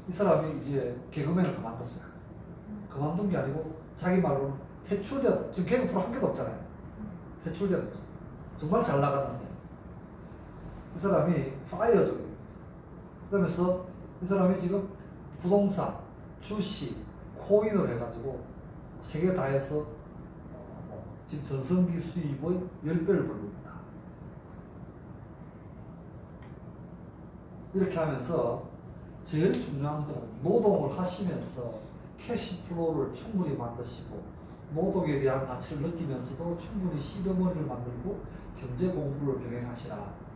이 사람이 이제 개그맨을 그만뒀어요. 그만둔 게 아니고 자기 말로는 퇴출되었다. 지금 개그 프로 한 개도 없잖아요. 퇴출되었죠. 정말 잘 나가는데 이 사람이 파이어족이에요. 그러면서 이 사람이 지금 부동산, 주식, 코인을 해가지고 세계 다 해서 지금 전성기 수입의 10배를 벌고 있다. 이렇게 하면서 제일 중요한 건 노동을 하시면서 캐시플로우를 충분히 만드시고 노동에 대한 가치를 느끼면서도 충분히 시드머니를 만들고 경제 공부를 병행하시라.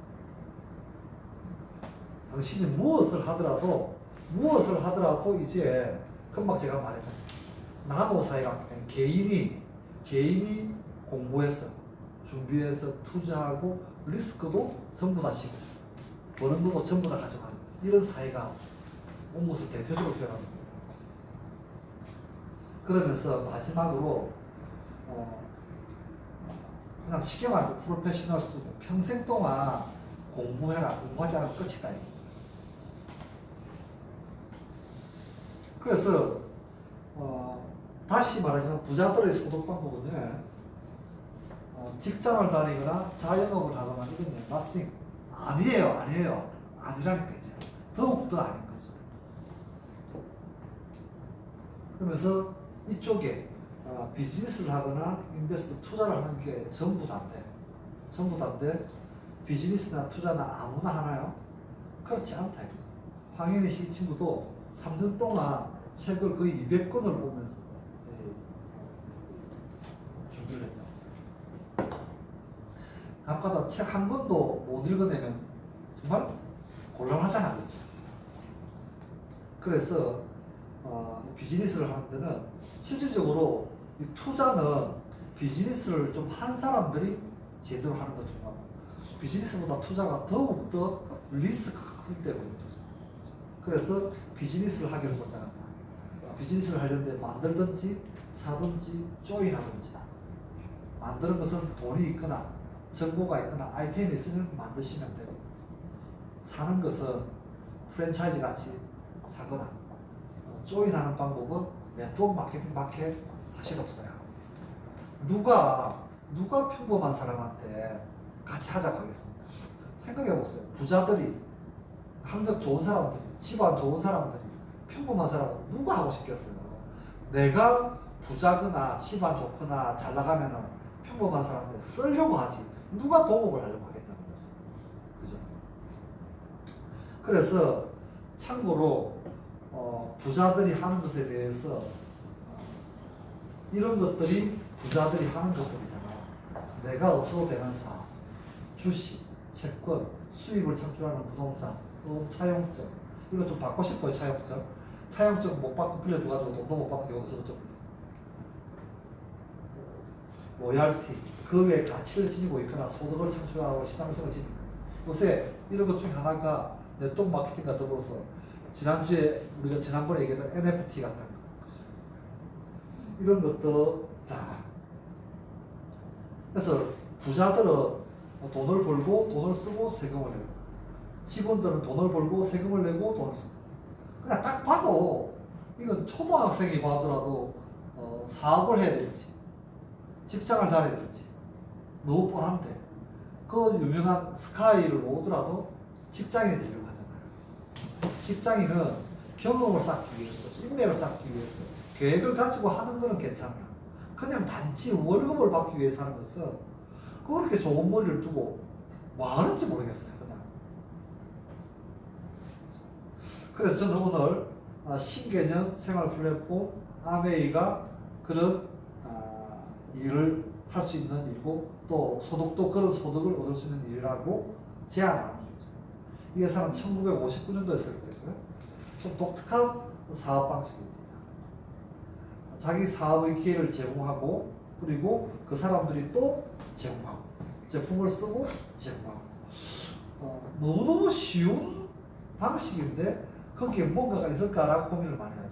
당신이 무엇을 하더라도 이제 금방 제가 말했잖아요. 나노 사회가 개인이 공부해서 준비해서 투자하고 리스크도 전부 다 지고 버는 것도 전부 다 가져가는 이런 사회가 온 것을 대표적으로 표현합니다. 그러면서 마지막으로 그냥 쉽게 말해서 프로페셔널 스튜던트, 평생 동안 공부해라. 공부하지 않으면 끝이다. 그래서 다시 말하자면 부자들의 소득 방법은 직장을 다니거나 자영업을 하거나 이건 nothing. 아니에요. 아니라는 거죠. 더욱더 아닌 거죠. 그러면서 이쪽에 비즈니스를 하거나 인베스트 투자를 하는 게 전부 다인데 비즈니스나 투자나 아무나 하나요? 그렇지 않다. 황현희 씨 친구도 3년 동안 책을 거의 200권을 보면서 준비를 했다. 가끔가다 책 한 권도 못 읽어내면 정말 곤란하잖아, 그렇죠? 그래서 비즈니스를 하는 데는 실질적으로 이 투자는 비즈니스를 좀 한 사람들이 제대로 하는 거 중요하고, 비즈니스보다 투자가 더욱더 리스크가 크기 때문입니다. 그래서 비즈니스를 하기를 권장한다. 비즈니스를 하려는데 만들든지 사든지 조인하든지, 만드는 것은 돈이 있거나 정보가 있거나 아이템이 있으면 만드시면 되고, 사는 것은 프랜차이즈 같이 사거나 조인하는 방법은 네트워크 마케팅밖에 사실 없어요. 누가 평범한 사람한테 같이 하자고 하겠습니까? 생각해 보세요. 부자들이, 학력 좋은 사람들이, 집안 좋은 사람들이, 평범한 사람은 누가 하고 싶겠어요? 내가 부자거나 집안 좋거나 잘 나가면은 평범한 사람한테 쓰려고 하지, 누가 도움을 하려고 하겠다는 거죠. 그죠? 그래서 참고로 부자들이 하는 것에 대해서 이런 것들이 부자들이 하는 것들이다. 내가 없어도 되는 사업, 주식, 채권, 수입을 창출하는 부동산, 또 차용증. 이거 좀 받고 싶어요, 차용증. 차용증 못 받고 빌려줘가지고 돈도 못 받는 경우도 저도 좀 있어요. 로얄티, 그 외에 가치를 지니고 있거나 소득을 창출하고 시장성을 지니고, 요새 이런 것 중에 하나가 네트워크 마케팅과 더불어서 우리가 지난번에 얘기했던 NFT 같은 거, 이런 것도 다. 그래서 부자들은 돈을 벌고 돈을 쓰고 세금을 내고, 직원들은 돈을 벌고 세금을 내고 돈을 쓰고. 그냥 딱 봐도 이건 초등학생이 봐더라도 사업을 해야 될지 직장을 다녀야 될지 너무 뻔한데, 그 유명한 스카이를 오더라도 직장인이 되려고 하잖아요. 직장인은 경험을 쌓기 위해서, 인맥을 쌓기 위해서 계획을 가지고 하는 거는 괜찮아요. 그냥 단지 월급을 받기 위해서 하는 것은 그렇게 좋은 머리를 두고 뭐 하는지 모르겠어요. 그냥. 그래서 저는 오늘 신개념 생활 플랫폼 아메이가 그런 일을 할 수 있는 일이고, 또 소득도 그런 소득을 얻을 수 있는 일이라고 제안하는 거죠. 이 회사는 1959년도에 설립됐고요. 좀 독특한 사업 방식입니다. 자기 사업의 기회를 제공하고, 그리고 그 사람들이 또 제공하고, 제품을 쓰고 제공하고. 너무너무 쉬운 방식인데 거기에 뭔가가 있을까라고 고민을 많이 하죠.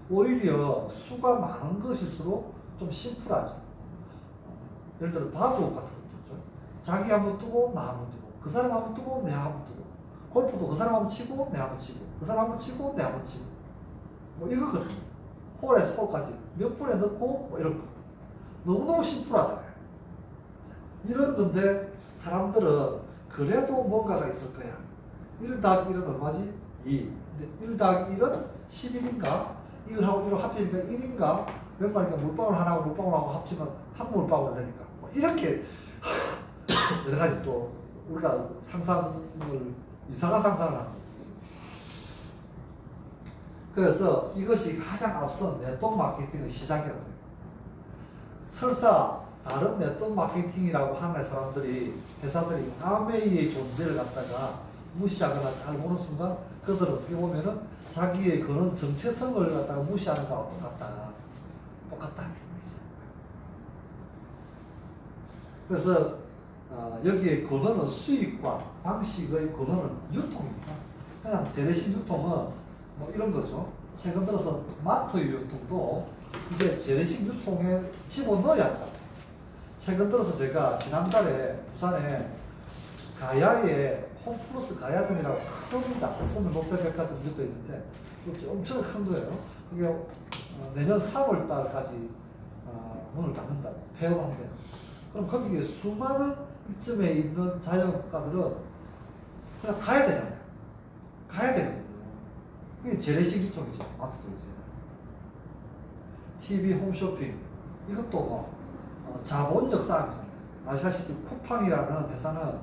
오히려 수가 많은 것일수록 좀 심플하죠. 예를 들어 바둑 같은 것도 있죠. 자기 한번 뜨고 나 한번 뜨고, 그 사람 한번 뜨고 내 한번 뜨고, 골프도 그 사람 한번 치고 내 한번 치고, 그 사람 한번 치고 내 한번 치고, 뭐 이거거든요. 홀에서 홀까지 몇 분에 넣고 뭐 이런 거. 너무너무 심플하잖아요. 이런 건데 사람들은 그래도 뭔가가 있을 거야. 1 더하기 1은 얼마지? 2. 근데 1 더하기 1은 11인가? 1하고 1을 합치니까 1인가? 몇 마리니까 물방울 하나하고 물방울하고 합치면 한 물방울 되니까. 뭐 이렇게 여러 가지 또 우리가 상상을, 이상한 상상을 하는 거죠. 그래서 이것이 가장 앞선 네트워크 마케팅의 시작이었다. 설사 다른 네트워크 마케팅이라고 하는 사람들이, 회사들이 아메이의 존재를 갖다가 무시하거나 알고는 순간 그들은 어떻게 보면은 자기의 그런 정체성을 갖다가 무시하는 거와 똑같다. 그래서 여기에 근원은 수익과 방식의 근원은 유통입니다. 그냥 재래식 유통은 뭐 이런 거죠. 최근 들어서 마트 유통도 이제 재래식 유통에 집어넣어야 할 것 같아요. 최근 들어서 제가 지난달에 부산에 가야에 홈플러스 가야점이라고 큽니다. 쓰는 롯데백화점 옆에 있는데 이거 엄청 큰 거예요. 그게 내년 3월달까지 문을 닫는다고 폐업한대요. 그럼 거기에 수많은 이쯤에 있는 자영업가들은 그냥 가야 되잖아요. 가야 되거든요. 그게 재래식 유통이죠. 마트도 이제. TV 홈쇼핑 이것도 뭐 자본력 싸움이잖아요. 아시다시피 쿠팡이라는 회사는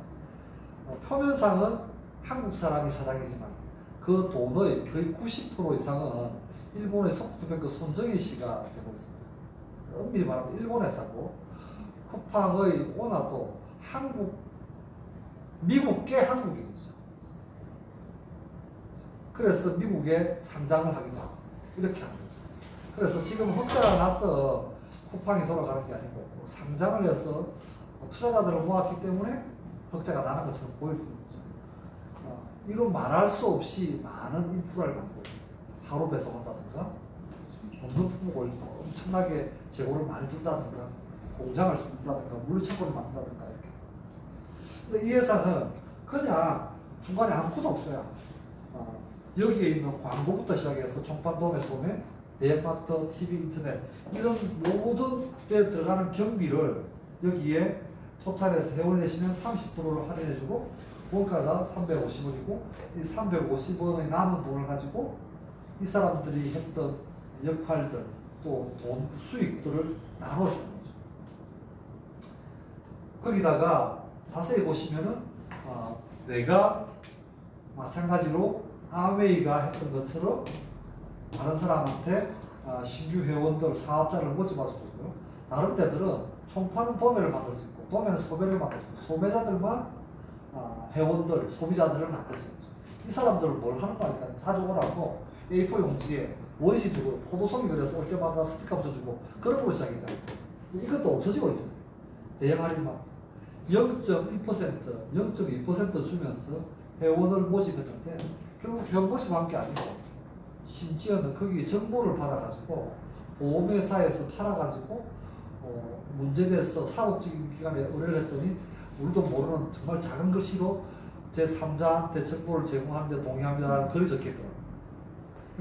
표면상은 한국 사람이 사장이지만 그 돈의 거의 90% 이상은 일본의 소프트뱅크 손정희 씨가 되고 있습니다. 엄밀히 말하면 일본 회사고, 쿠팡의 오너도 미국계 한국인이죠. 그래서 미국에 상장을 하기도 하고 이렇게 하는 거죠. 그래서 지금 흑자가 나서 쿠팡이 돌아가는 게 아니고 상장을 해서 투자자들을 모았기 때문에 흑자가 나는 것처럼 보일 거죠. 이런 말할 수 없이 많은 인프라를 갖고 하루 배송한다든가, 없는 품목을 엄청나게 재고를 많이 둔다든가, 공장을 쓴다든가, 물류창고를 만든다든가 이렇게 근데 이 회사는 그냥 중간에 아무것도 없어요. 여기에 있는 광고부터 시작해서 총판, 도매, 소매, 대형마트, TV, 인터넷 이런 모든 데 들어가는 경비를 여기에 토탈에서 회원이 되시면 30%를 할인해주고 원가가 350원이고 이 350원의 남은 돈을 가지고 이 사람들이 했던 역할들 또 돈 수익들을 나눠주는 거죠. 거기다가 자세히 보시면은 내가 마찬가지로 아웨이가 했던 것처럼 다른 사람한테 신규 회원들, 사업자를 모집할 수도 있고요. 다른 데들은 총파는 도매를 만들 수 있고 도매는 소매를 만들 수 있고 소매자들만 회원들, 소비자들을 만들 수 있죠. 이 사람들은 뭘 하는 거니까 가져오라고 A4 용지에 원시적으로 포도송이 그려서 올 때마다 스티커 붙여주고 그런 걸로 시작했잖아요. 이것도 없어지고 있잖아요. 대형 할인만 0.1%, 0.2% 주면서 회원을 모집했는데 결국 회원 모집한 게 아니고 심지어는 거기 정보를 받아가지고 보험회사에서 팔아가지고 문제돼서 사법적인 기관에 의뢰를 했더니 우리도 모르는 정말 작은 글씨로 제3자한테 정보를 제공하는데 동의합니다라는 글이 적혀있더라고요.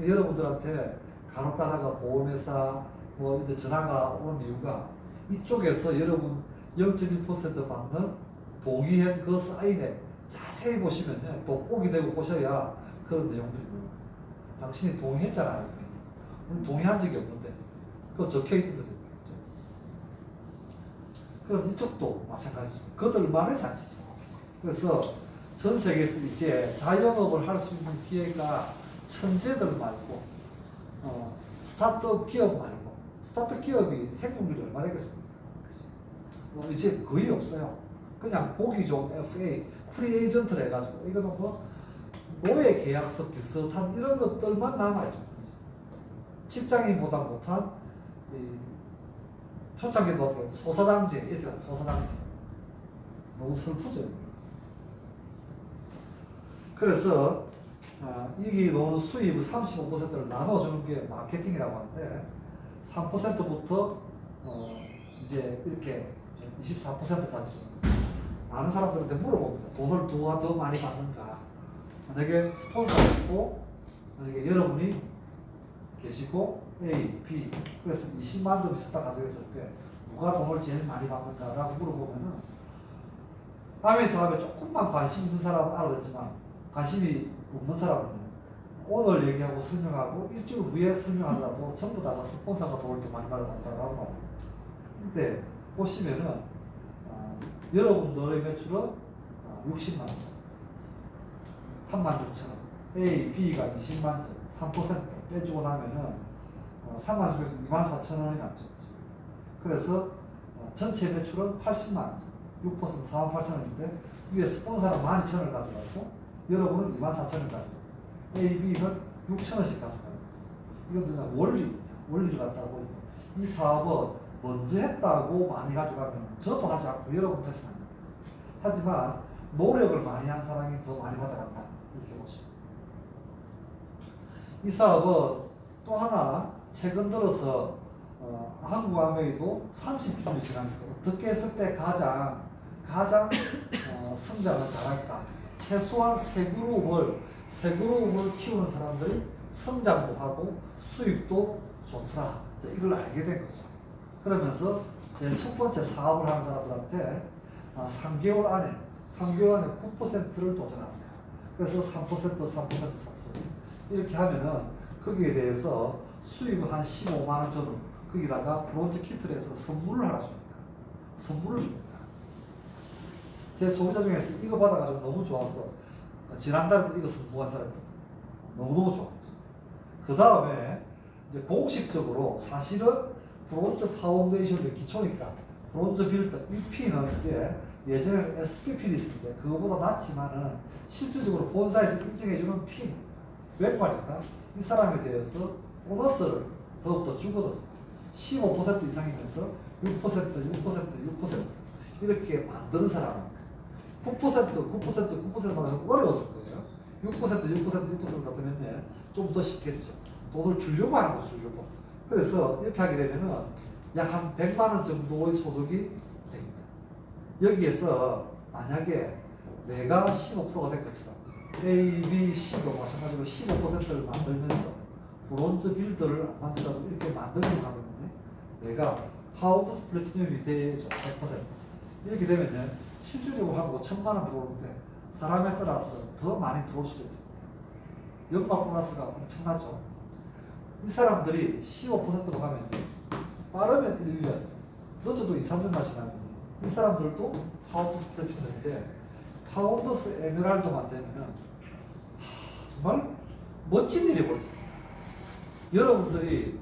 여러분들한테 간혹 가다가 보험회사 뭐 이제 전화가 오는 이유가 이쪽에서 여러분 0.1% 받는 동의한 그 사인에 자세히 보시면요. 돋보기 대고 보셔야 그런 내용들이 보여요. 당신이 동의했잖아요. 우리 동의한 적이 없는데 그거 적혀있는 거죠. 그럼 이쪽도 마찬가지죠. 그들만의 잔치죠. 그래서 전 세계에서 이제 자영업을 할 수 있는 기회가 천재들 말고 스타트업 기업 말고 스타트업 기업이 생존율이 얼마 되겠습니까? 이제 거의 없어요. 그냥 보기 좋은 FA, 프리 에이전트를 해가지고 이거는 뭐 노예 계약서 비슷한 이런 것들만 남아있습니다. 직장인보다 못한 초창기도 어떻게 소사장제, 이렇게 소사장제. 너무 슬프죠. 그래서 이기 노는 수입의 35%를 나눠주는 게 마케팅이라고 하는데 3%부터 이제 이렇게 24%까지 줍니다. 많은 사람들한테 물어봅니다. 돈을 누가 더 많이 받는가? 만약에 스폰서가 있고 만약에 여러분이 계시고 A, B 그래서 20만 점 있었다 가정했을 때 누가 돈을 제일 많이 받는가라고 물어보면은 아메이 사업에 조금만 관심 있는 사람은 알아듣지만 관심이 없는 사람은 오늘 얘기하고 설명하고 일주일 후에 설명하더라도 전부 다 스폰서가 돈을 더 많이 받았다고 합니다. 근데 보시면은 여러분들의 매출은 60만 원, 36,000원, A, B가 20만 원, 3% 빼주고 나면은 3만 중에서 24,000원이 남죠. 그래서 전체 매출은 80만 원, 6% 48,000원인데 위에 스폰서는 12,000원을 가져가고 여러분은 24,000원을 가져가고 A, B는 6,000원씩 가져가요. 이건 그냥 원리를 갖다고 이 사업은 먼저 했다고 많이 가져가면 저도 하지 않고 여러분 테스트합니다. 하지만 노력을 많이 한 사람이 더 많이 받아간다. 이렇게 보시면. 이 사업은 또 하나 최근 들어서 한국 아메이도 30주년이 지나니까 어떻게 했을 때 가장 성장을 잘할까? 최소한 세 그룹을 키우는 사람들이 성장도 하고 수입도 좋더라. 이걸 알게 된 거죠. 그러면서 제일 첫 번째 사업을 하는 사람들한테 3개월 안에 9%를 도전하세요. 그래서 3%, 이렇게 하면은 거기에 대해서 수입은 한 15만 원 전후 거기다가 브론즈 키트를 해서 선물을 하나 줍니다. 선물을 줍니다. 제 소비자 중에서 이거 받아가지고 너무 좋았어. 지난달에도 이거 선물한 사람이 있어요. 너무너무 좋았죠. 그 다음에 이제 공식적으로 사실은 브론즈 파운데이션의 기초니까 브론즈 빌더 EP는 이제 예전에는 SPP를 있었는데 그거보다 낫지만은 실질적으로 본사에서 인정해주는 핀 외과니까 이 사람에 대해서 보너스를 더욱더 주거든. 15% 이상이면서 6% 이렇게 만드는 사람인데 9%가 어려웠을 거예요. 6% 같으면 좀 더 쉽겠죠. 돈을 주려고 하는 거죠. 주려고. 그래서 이렇게 하게 되면은 약 한 100만 원 정도의 소득이 됩니다. 여기에서 만약에 내가 15%가 된 것처럼 A, B, C도 마찬가지로 15%를 만들면서 브론즈 빌더를 안 만들어도 이렇게 만들려고 하면 내가 하우스 플래티넘이 되죠. 100%. 이렇게 되면요, 실질적으로 한 5천만 원 들어오는데 사람에 따라서 더 많이 들어올 수도 있습니다. 연말 보너스가 엄청나죠. 이 사람들이 15%로 가면 빠르면 1년, 늦어도 2, 3년만 지나면 이 사람들도 파운드스 플래티넘인데 파운드스 에메랄드만 되면은 정말 멋진 일이 벌어집니다. 여러분들이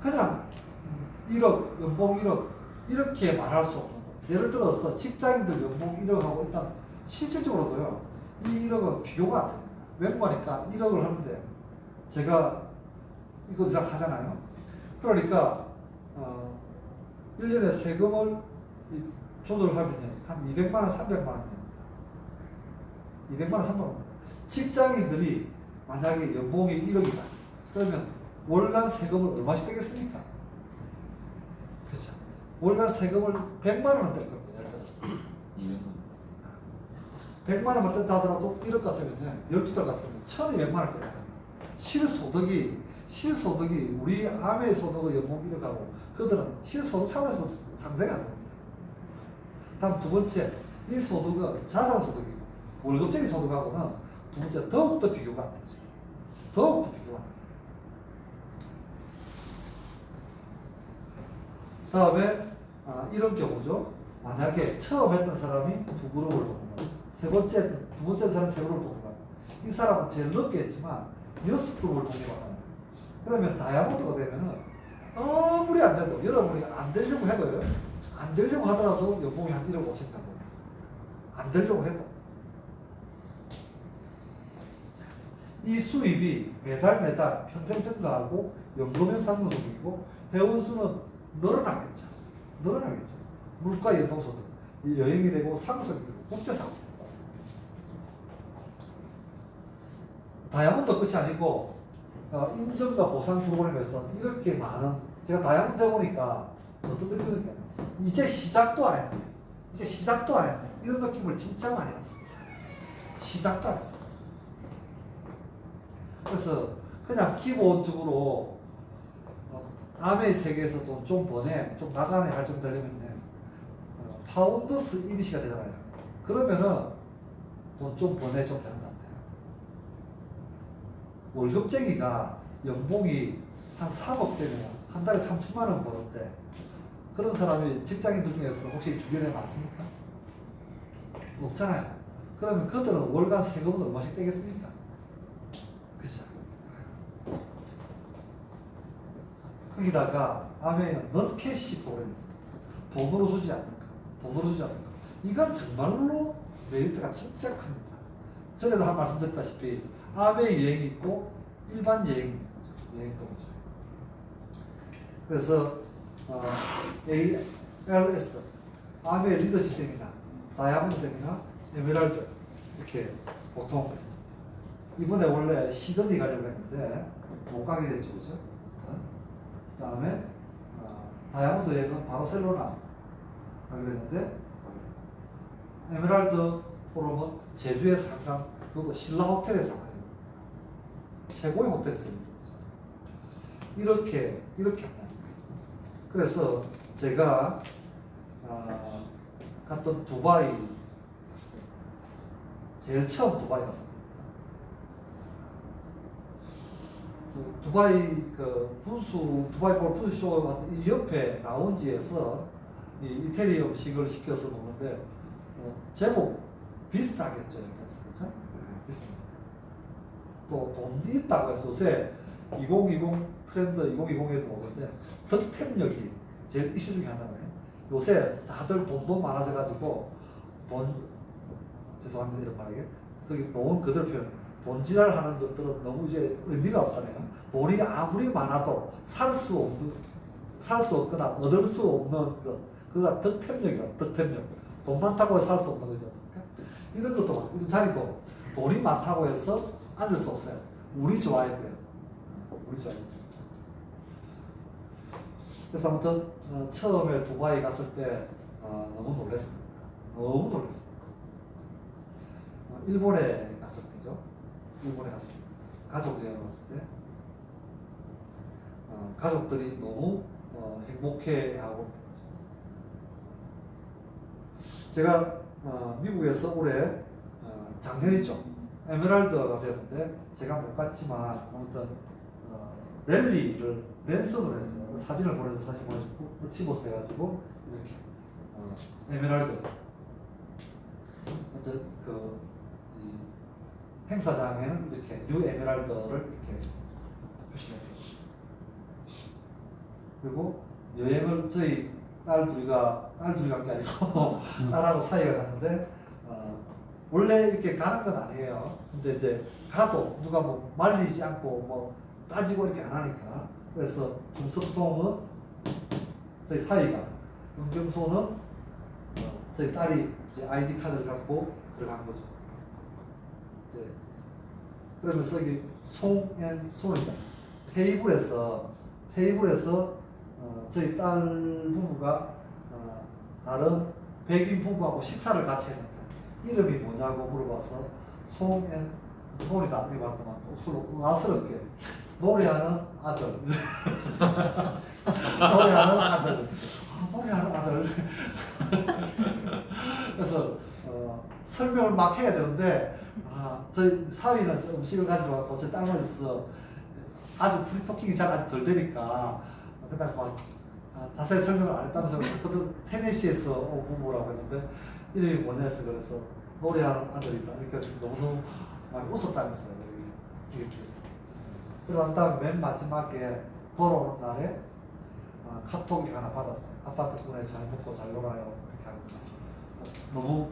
그냥 1억, 연봉 1억 이렇게 말할 수 없는 거예요. 예를 들어서 직장인들 연봉 1억하고 일단 실질적으로도요, 이 1억은 비교가 안 됩니다. 웬만하니까 1억을 하는데 제가 이거 이상 하잖아요. 그러니까 1년에 세금을 조절하면 한 200만 원, 300만 원 됩니다. 200만 원, 300만 원. 직장인들이 만약에 연봉이 1억이다. 그러면 월간 세금을 얼마씩 떼겠습니까? 그렇죠. 월간 세금을 100만 원을 뗄 겁니다. 예를 들어서. 100만 원만 뗀다 하더라도 1억 같으면 12달 같으면 1200만 원 떼잖아요. 실소득이 우리 아메 소득의 연봉 1억하고 그들은 실소득 차원에서 상대가 안 됩니다. 다음 두 번째, 이 소득은 자산소득이고 월급적인 소득하고는 두 번째 더욱더 비교가 안 되죠. 더욱더 비교가 안 됩니다. 다음에 이런 경우죠. 만약에 처음 했던 사람이 두 그룹을 돕는 거예요. 두 번째 사람이 세 그룹을 돕는 거예요. 이 사람은 제일 늦게 했지만 6그룹을 독립하잖아요. 그러면 다이아몬드가 되면은 아무리 안 돼도 여러분이 안 되려고 해도요. 안 되려고 하더라도 연봉이 한 1억 5천 이상 됩니다. 안 되려고 해도. 이 수입이 매달 평생 증가하고 연금형 자산소득이고 회원수는 늘어나겠죠. 물가 연동소득, 여행이 되고 상속이 되고 국제사업이 되고. 다이아몬드 끝이 아니고 인정과 보상 프로그램에서 이렇게 많은, 제가 다이아몬드 해보니까 어떤 느낌이냐, 이제 시작도 안 했네. 이런 느낌을 진짜 많이 받습니다. 시작도 안 했어요. 그래서 그냥 기본적으로 아메의 세계에서 돈 좀 버네, 좀 나가네 할 정도 되려면 파운더스 이디시가 되잖아요. 그러면은 돈 좀 버네 좀 되는 것 같아요. 월급쟁이가 연봉이 한 3억 되면 한 달에 3천만 원 버는데 그런 사람이 직장인들 중에서 혹시 주변에 많습니까? 없잖아요. 그러면 그들은 월간 세금은 얼마씩 떼겠습니까? 그죠? 거기다가 아메는 넌캐시 프로그램이 있습니다. 돈으로 주지 않는 거. 이건 정말로 메리트가 진짜 큽니다. 전에도 한 말씀 드렸다시피 아메 여행이 있고 일반 여행이 있는 거죠. 여행도 거죠. 그래서 ALS 아메 리더십 세미나, 다이아몬드 세미나, 에메랄드 이렇게 보통 있습니다. 이번에 원래 시드니 가려고 했는데 못 가게 됐죠, 그죠? 그 다음에 다이아몬드 여행은 바르셀로나 가기로 했는데 에메랄드 포럼은 제주에서 항상 그것도 신라 호텔에서 가요. 최고의 호텔에서 이렇게 그래서 제가 갔던 두바이 제일 처음 두바이 갔습니다. 두바이 두바이 골프쇼 이 옆에 라운지에서 이 이태리 음식을 시켜서 먹는데 제법 비싸겠죠, 그래서 그렇죠? 비쌉니다. 또 돈이 있다고 해서 요새 2020 트렌드 2020에도 오는데 득템력이 제일 이슈 중에 하나예요. 요새 다들 돈도 많아져가지고 죄송합니다 이런 말하게 거기 놓은 그대로 표현. 돈지랄하는 것들은 너무 이제 의미가 없다네요. 돈이 아무리 많아도 살 수 없거나 얻을 수 없는 것, 그가 득템력이라 득템력. 돈 많다고 해서 살 수 없는 거지 않습니까? 이런 것도 우리 자리도 돈이 많다고 해서 앉을 수 없어요. 우리 좋아야 돼요. 그래서 아무튼 처음에 두바이 갔을 때 너무 놀랐습니다. 너무 놀랐습니다. 일본에 갔을 때죠. 일본에 갔을 때 가족 여행 갔을 때 가족들이 너무 행복해하고 제가 미국에서 올해 작년이죠. 에메랄드가 되었는데 제가 못 갔지만 아무튼 랠리를 랜선으로 했어요. 사진을 보내서 사진 보내주고 치버스 해가지고 이렇게 에메랄드 이 행사장에는 이렇게 뉴 에메랄드를 이렇게 표시했어요. 그리고 여행을 저희 딸 둘이가 게 아니고 딸하고 사이가 갔는데 원래 이렇게 가는 건 아니에요. 근데 이제 가도 누가 뭐 말리지 않고 뭐 따지고 이렇게 안 하니까 그래서 중석송은 저희 사이가 은경소는 저희 딸이 이제 아이디 카드를 갖고 들어간 거죠. 이제 그러면서 이게 송이잖아. 테이블에서 저희 딸 부부가 다른 백인 부부하고 식사를 같이 했는데 이름이 뭐냐고 물어봐서 소원이다 이렇게 말했더만 목소리로 의아스럽게 노래하는 아들 노래하는 아들 그래서 설명을 막 해야 되는데 저희 사위는 음식을 가지러 왔고 제 딸만 있어서 아주 프리토킹이 잘 아직 덜 되니까 그냥 막 자세히 설명을 안 했다면서 그것도 테네시에서 온 부부라고 했는데 이름이 뭐냐 해서 그래서 노래하는 아들이다 이렇게 해서 너무 많이 웃었다면서요. 그리고 난 다음에 맨 마지막에 돌아오는 날에 카톡이 하나 받았어요. 아빠 덕분에 잘 먹고 잘 놀아요 이렇게 하면서 너무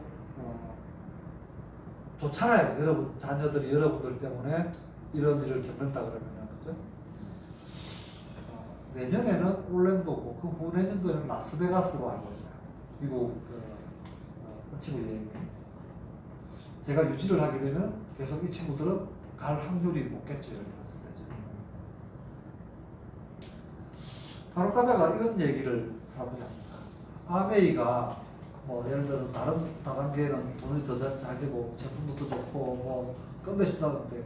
좋잖아요. 여러분 자녀들이 여러분들 때문에 이런 일을 겪는다 그러면 그죠? 내년에는 올랜도고 그 후내년도에는 라스베가스로 알고 있어요. 미국 친구 여행이. 제가 유지를 하게 되면 계속 이 친구들은 갈 확률이 높겠죠. 예를 들었을 때. 바로 가다가 이런 얘기를 사람들이 합니다. 아메이가 뭐 예를 들어 다른 다단계는 돈이 더 잘 되고 제품도 더 좋고 뭐 끝내준다는데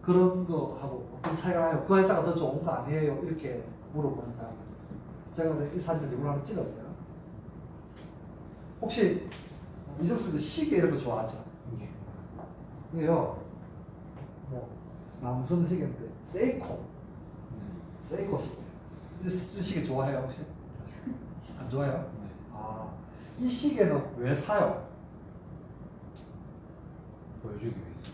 그런 거 하고 어떤 차이가 나요? 그 회사가 더 좋은 거 아니에요? 이렇게 물어보는 사람들. 제가 이 사진을 일부러 하나 찍었어요. 혹시 이정수도 시계 이런 거 좋아하죠? 이게요, 뭐 남성 시계인데 세이코 시계. 이 시계 좋아해요 혹시? 안 좋아해요? 이 시계는 왜 사요? 보여주기 위해서.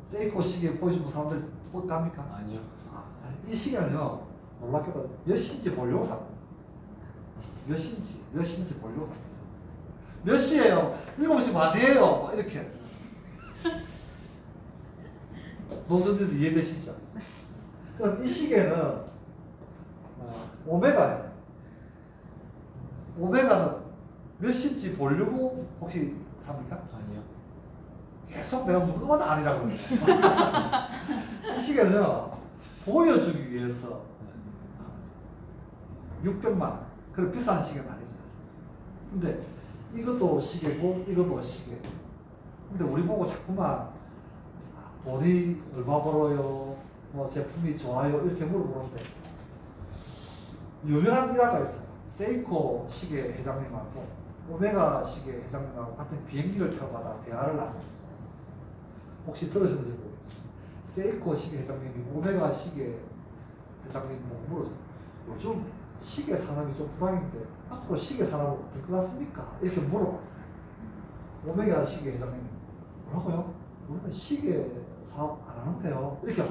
세이코 시계 보여주고 사람들 갑니까? 아니요. 이 시계는요, 놀랍게도 몇 시인지 보려고 삽니다. 몇 시인지 보려고 삽니다. 몇 시예요? 7시 반이에요. 막 이렇게. 노조들도 이해되시죠? 그럼 이 시계는 오메가예요. 오메가는 몇 시인지 보려고 혹시 삽니까? 아니요. 계속 내가 물어봐도 아니라고 그래요. 이 시계는요, 보여주기 위해서 600만 원. 그래 비싼 시계는 아니죠. 근데 이것도 시계고 이것도 시계. 근데 우리 보고 자꾸만 돈이 얼마 벌어요, 뭐 제품이 좋아요 이렇게 물어보는데 유명한 일화가 있어요. 세이코 시계 회장님하고 오메가 시계 회장님하고 같은 비행기를 타고 가다 대화를 나눴어요. 혹시 들으셨는지 모르겠지만 세이코 시계 회장님이 오메가 시계 회장님 물어서 요즘 시계 산업이 좀 불황인데 앞으로 시계 산업은 어떨 것 같습니까? 이렇게 물어봤어요. 오메가 시계 회장님 뭐라고요? 우리는 시계 사업 안 하는데요. 이렇게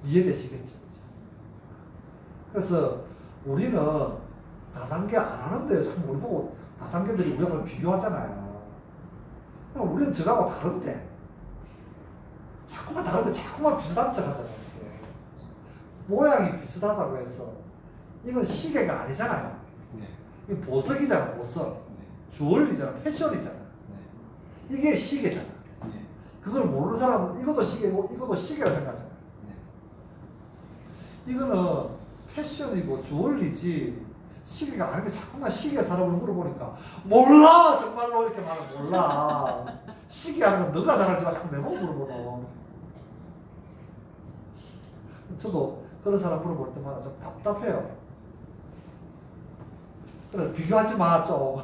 이해되시겠죠? 그래서 우리는 다단계 안 하는데요. 자꾸 우리 보고 다단계들이 우리하고 비교하잖아요. 그럼 우리는 저하고 다른데 자꾸만 다른데 자꾸만 비슷한 척 하잖아요. 이렇게. 모양이 비슷하다고 해서 이건 시계가 아니잖아요. 네. 이게 보석이잖아. 보석. 네. 주얼리잖아. 패션이잖아. 네. 이게 시계잖아. 네. 그걸 모르는 사람은 이것도 시계고 이것도 시계라 생각하잖아. 네. 이거는 패션이고 주얼리지 시계가 아닌데 자꾸만 시계 사람을 물어보니까 몰라 정말로 이렇게 말하면 몰라. 시계 하는 건 너가 잘알지만 자꾸 내보고 물어보노. 저도 그런 사람 물어볼 때마다 좀 답답해요. 그래서 비교하지 마 좀.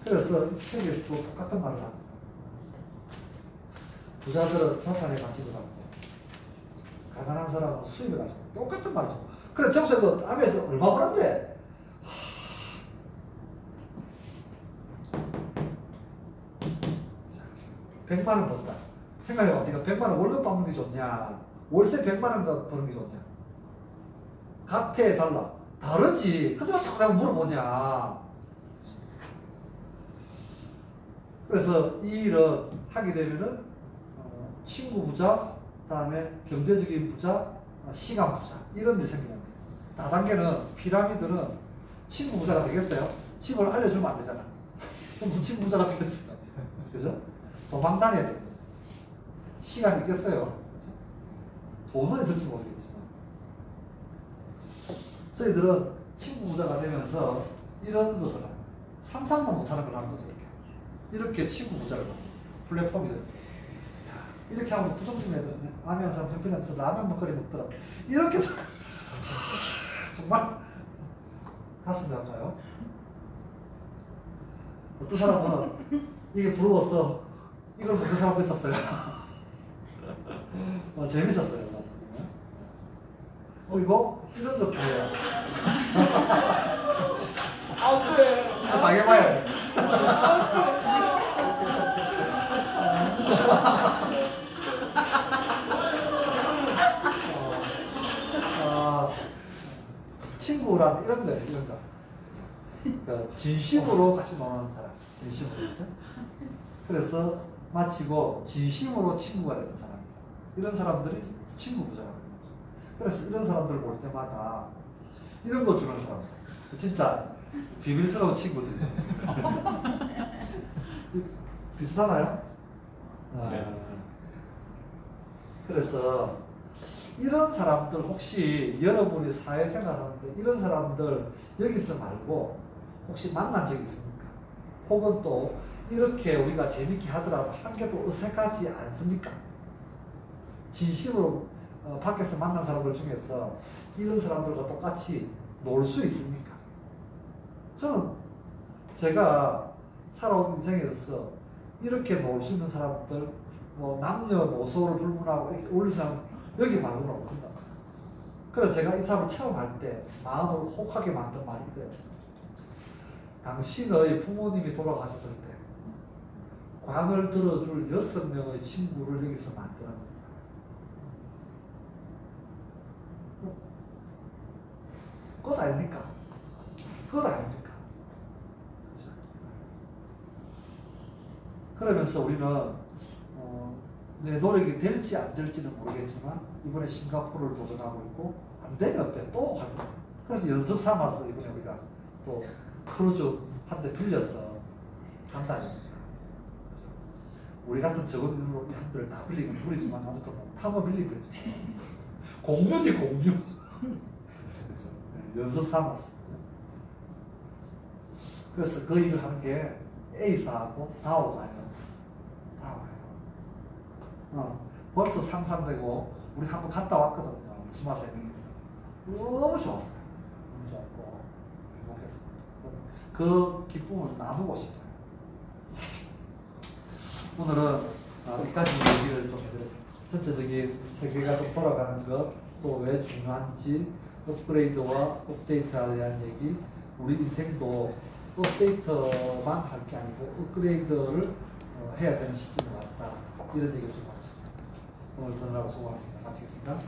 그래서 이 책에서도 똑같은 말을 합니다. 부자들은 자산의 가치를 갖고 가난한 사람은 수입을 가지고 똑같은 말이죠. 그래 정수야 너 암에서 얼마 벌었대? 100만 원 벌었다. 생각해봐. 네가 100만 원 월급 받는 게 좋냐? 월세 100만 원 버는 게 좋냐? 같아 달라? 다르지. 근데 왜 자꾸 내가 물어보냐? 그래서 이 일을 하게 되면은 친구 부자, 다음에 경제적인 부자, 시간 부자 이런 일이 생기는 거예요. 다단계는 피라미드는 친구 부자가 되겠어요? 집을 알려주면 안 되잖아. 그럼 친구 부자가 되겠어요. 그죠? 도망 다녀야 돼요. 시간이 있겠어요. 그죠? 돈은 있을지 모르겠지만 저희들은 친구 부자가 되면서 이런 것을 합니다. 상상도 못하는 걸 하는 거죠. 이렇게 친구 부자를 플랫폼이 됩니다. 이렇게 하면 부정적인 애들은 아미한 사람 형편에서 라면 먹거리 먹더라. 이렇게 정말 가슴이 아파요. 어떤 사람은 이게 부러워서 이걸 먹는 사람도 있었어요. 재밌었어요. 그리고 이런 것도 해요. 아 그래. 당해봐야 돼. 친구란 이런 거예요, 이런 거. 그러니까 진심으로 같이 노는 사람, 진심으로. 그렇죠? 그래서 마치고 진심으로 친구가 되는 사람이다. 이런 사람들이 친구 부자가 되는 거죠. 그래서 이런 사람들을 볼 때마다 이런 거 주는 사람, 진짜 비밀스러운 친구들. 비슷하나요? 네. 그래서 이런 사람들 혹시 여러분이 사회생활 하는데 이런 사람들 여기서 말고 혹시 만난 적 있습니까? 혹은 또 이렇게 우리가 재밌게 하더라도 한 개도 어색하지 않습니까? 진심으로 밖에서 만난 사람들 중에서 이런 사람들과 똑같이 놀 수 있습니까? 저는 제가 살아온 인생에서 이렇게 놀 수 있는 사람들, 뭐 남녀노소를 불문하고 이렇게 어울리는 사람 여기 말고는 없단 말이에요. 그래서 제가 이 사람을 처음 할 때 마음을 혹하게 만든 말이 이거였어요. 당신의 부모님이 돌아가셨을 때 관을 들어줄 6명의 친구를 여기서 만드는 겁니다. 그것 아닙니까? 그것 아닙니까? 그렇죠? 그러면서 우리는 내 노력이 될지 안 될지는 모르겠지만 이번에 싱가포르를 도전하고 있고 안 되면 어때? 또 할 거야. 그래서 연습 삼아서 이번에 우리가 또 크루즈 한 대 빌려서 간다 아닙니까? 우리 같은 적은 인으로 한 대를 다 빌리면 무리지만 아무튼 타고 빌린 거지. 공유지 공유. 연습 삼았어. 그래서 그 일을 하는 게 A사하고 다오가요. 벌써 상상되고 우리 한번 갔다 왔거든요. 수마 세명이서 너무 좋았어요. 너무 좋았고 행복했어요. 그 기쁨을 나누고 싶어요. 오늘은 여기까지 얘기를 좀 해드렸습니다. 전체적인 세계가 좀 돌아가는 것, 또 왜 중요한지, 업그레이드와 업데이트에 대한 얘기, 우리 인생도 업데이트만 할 게 아니고 업그레이드를 해야 되는 시점이 왔다. 이런 얘기를 좀 하고 싶습니다. 오늘 전화하고 수고하셨습니다. 마치겠습니다.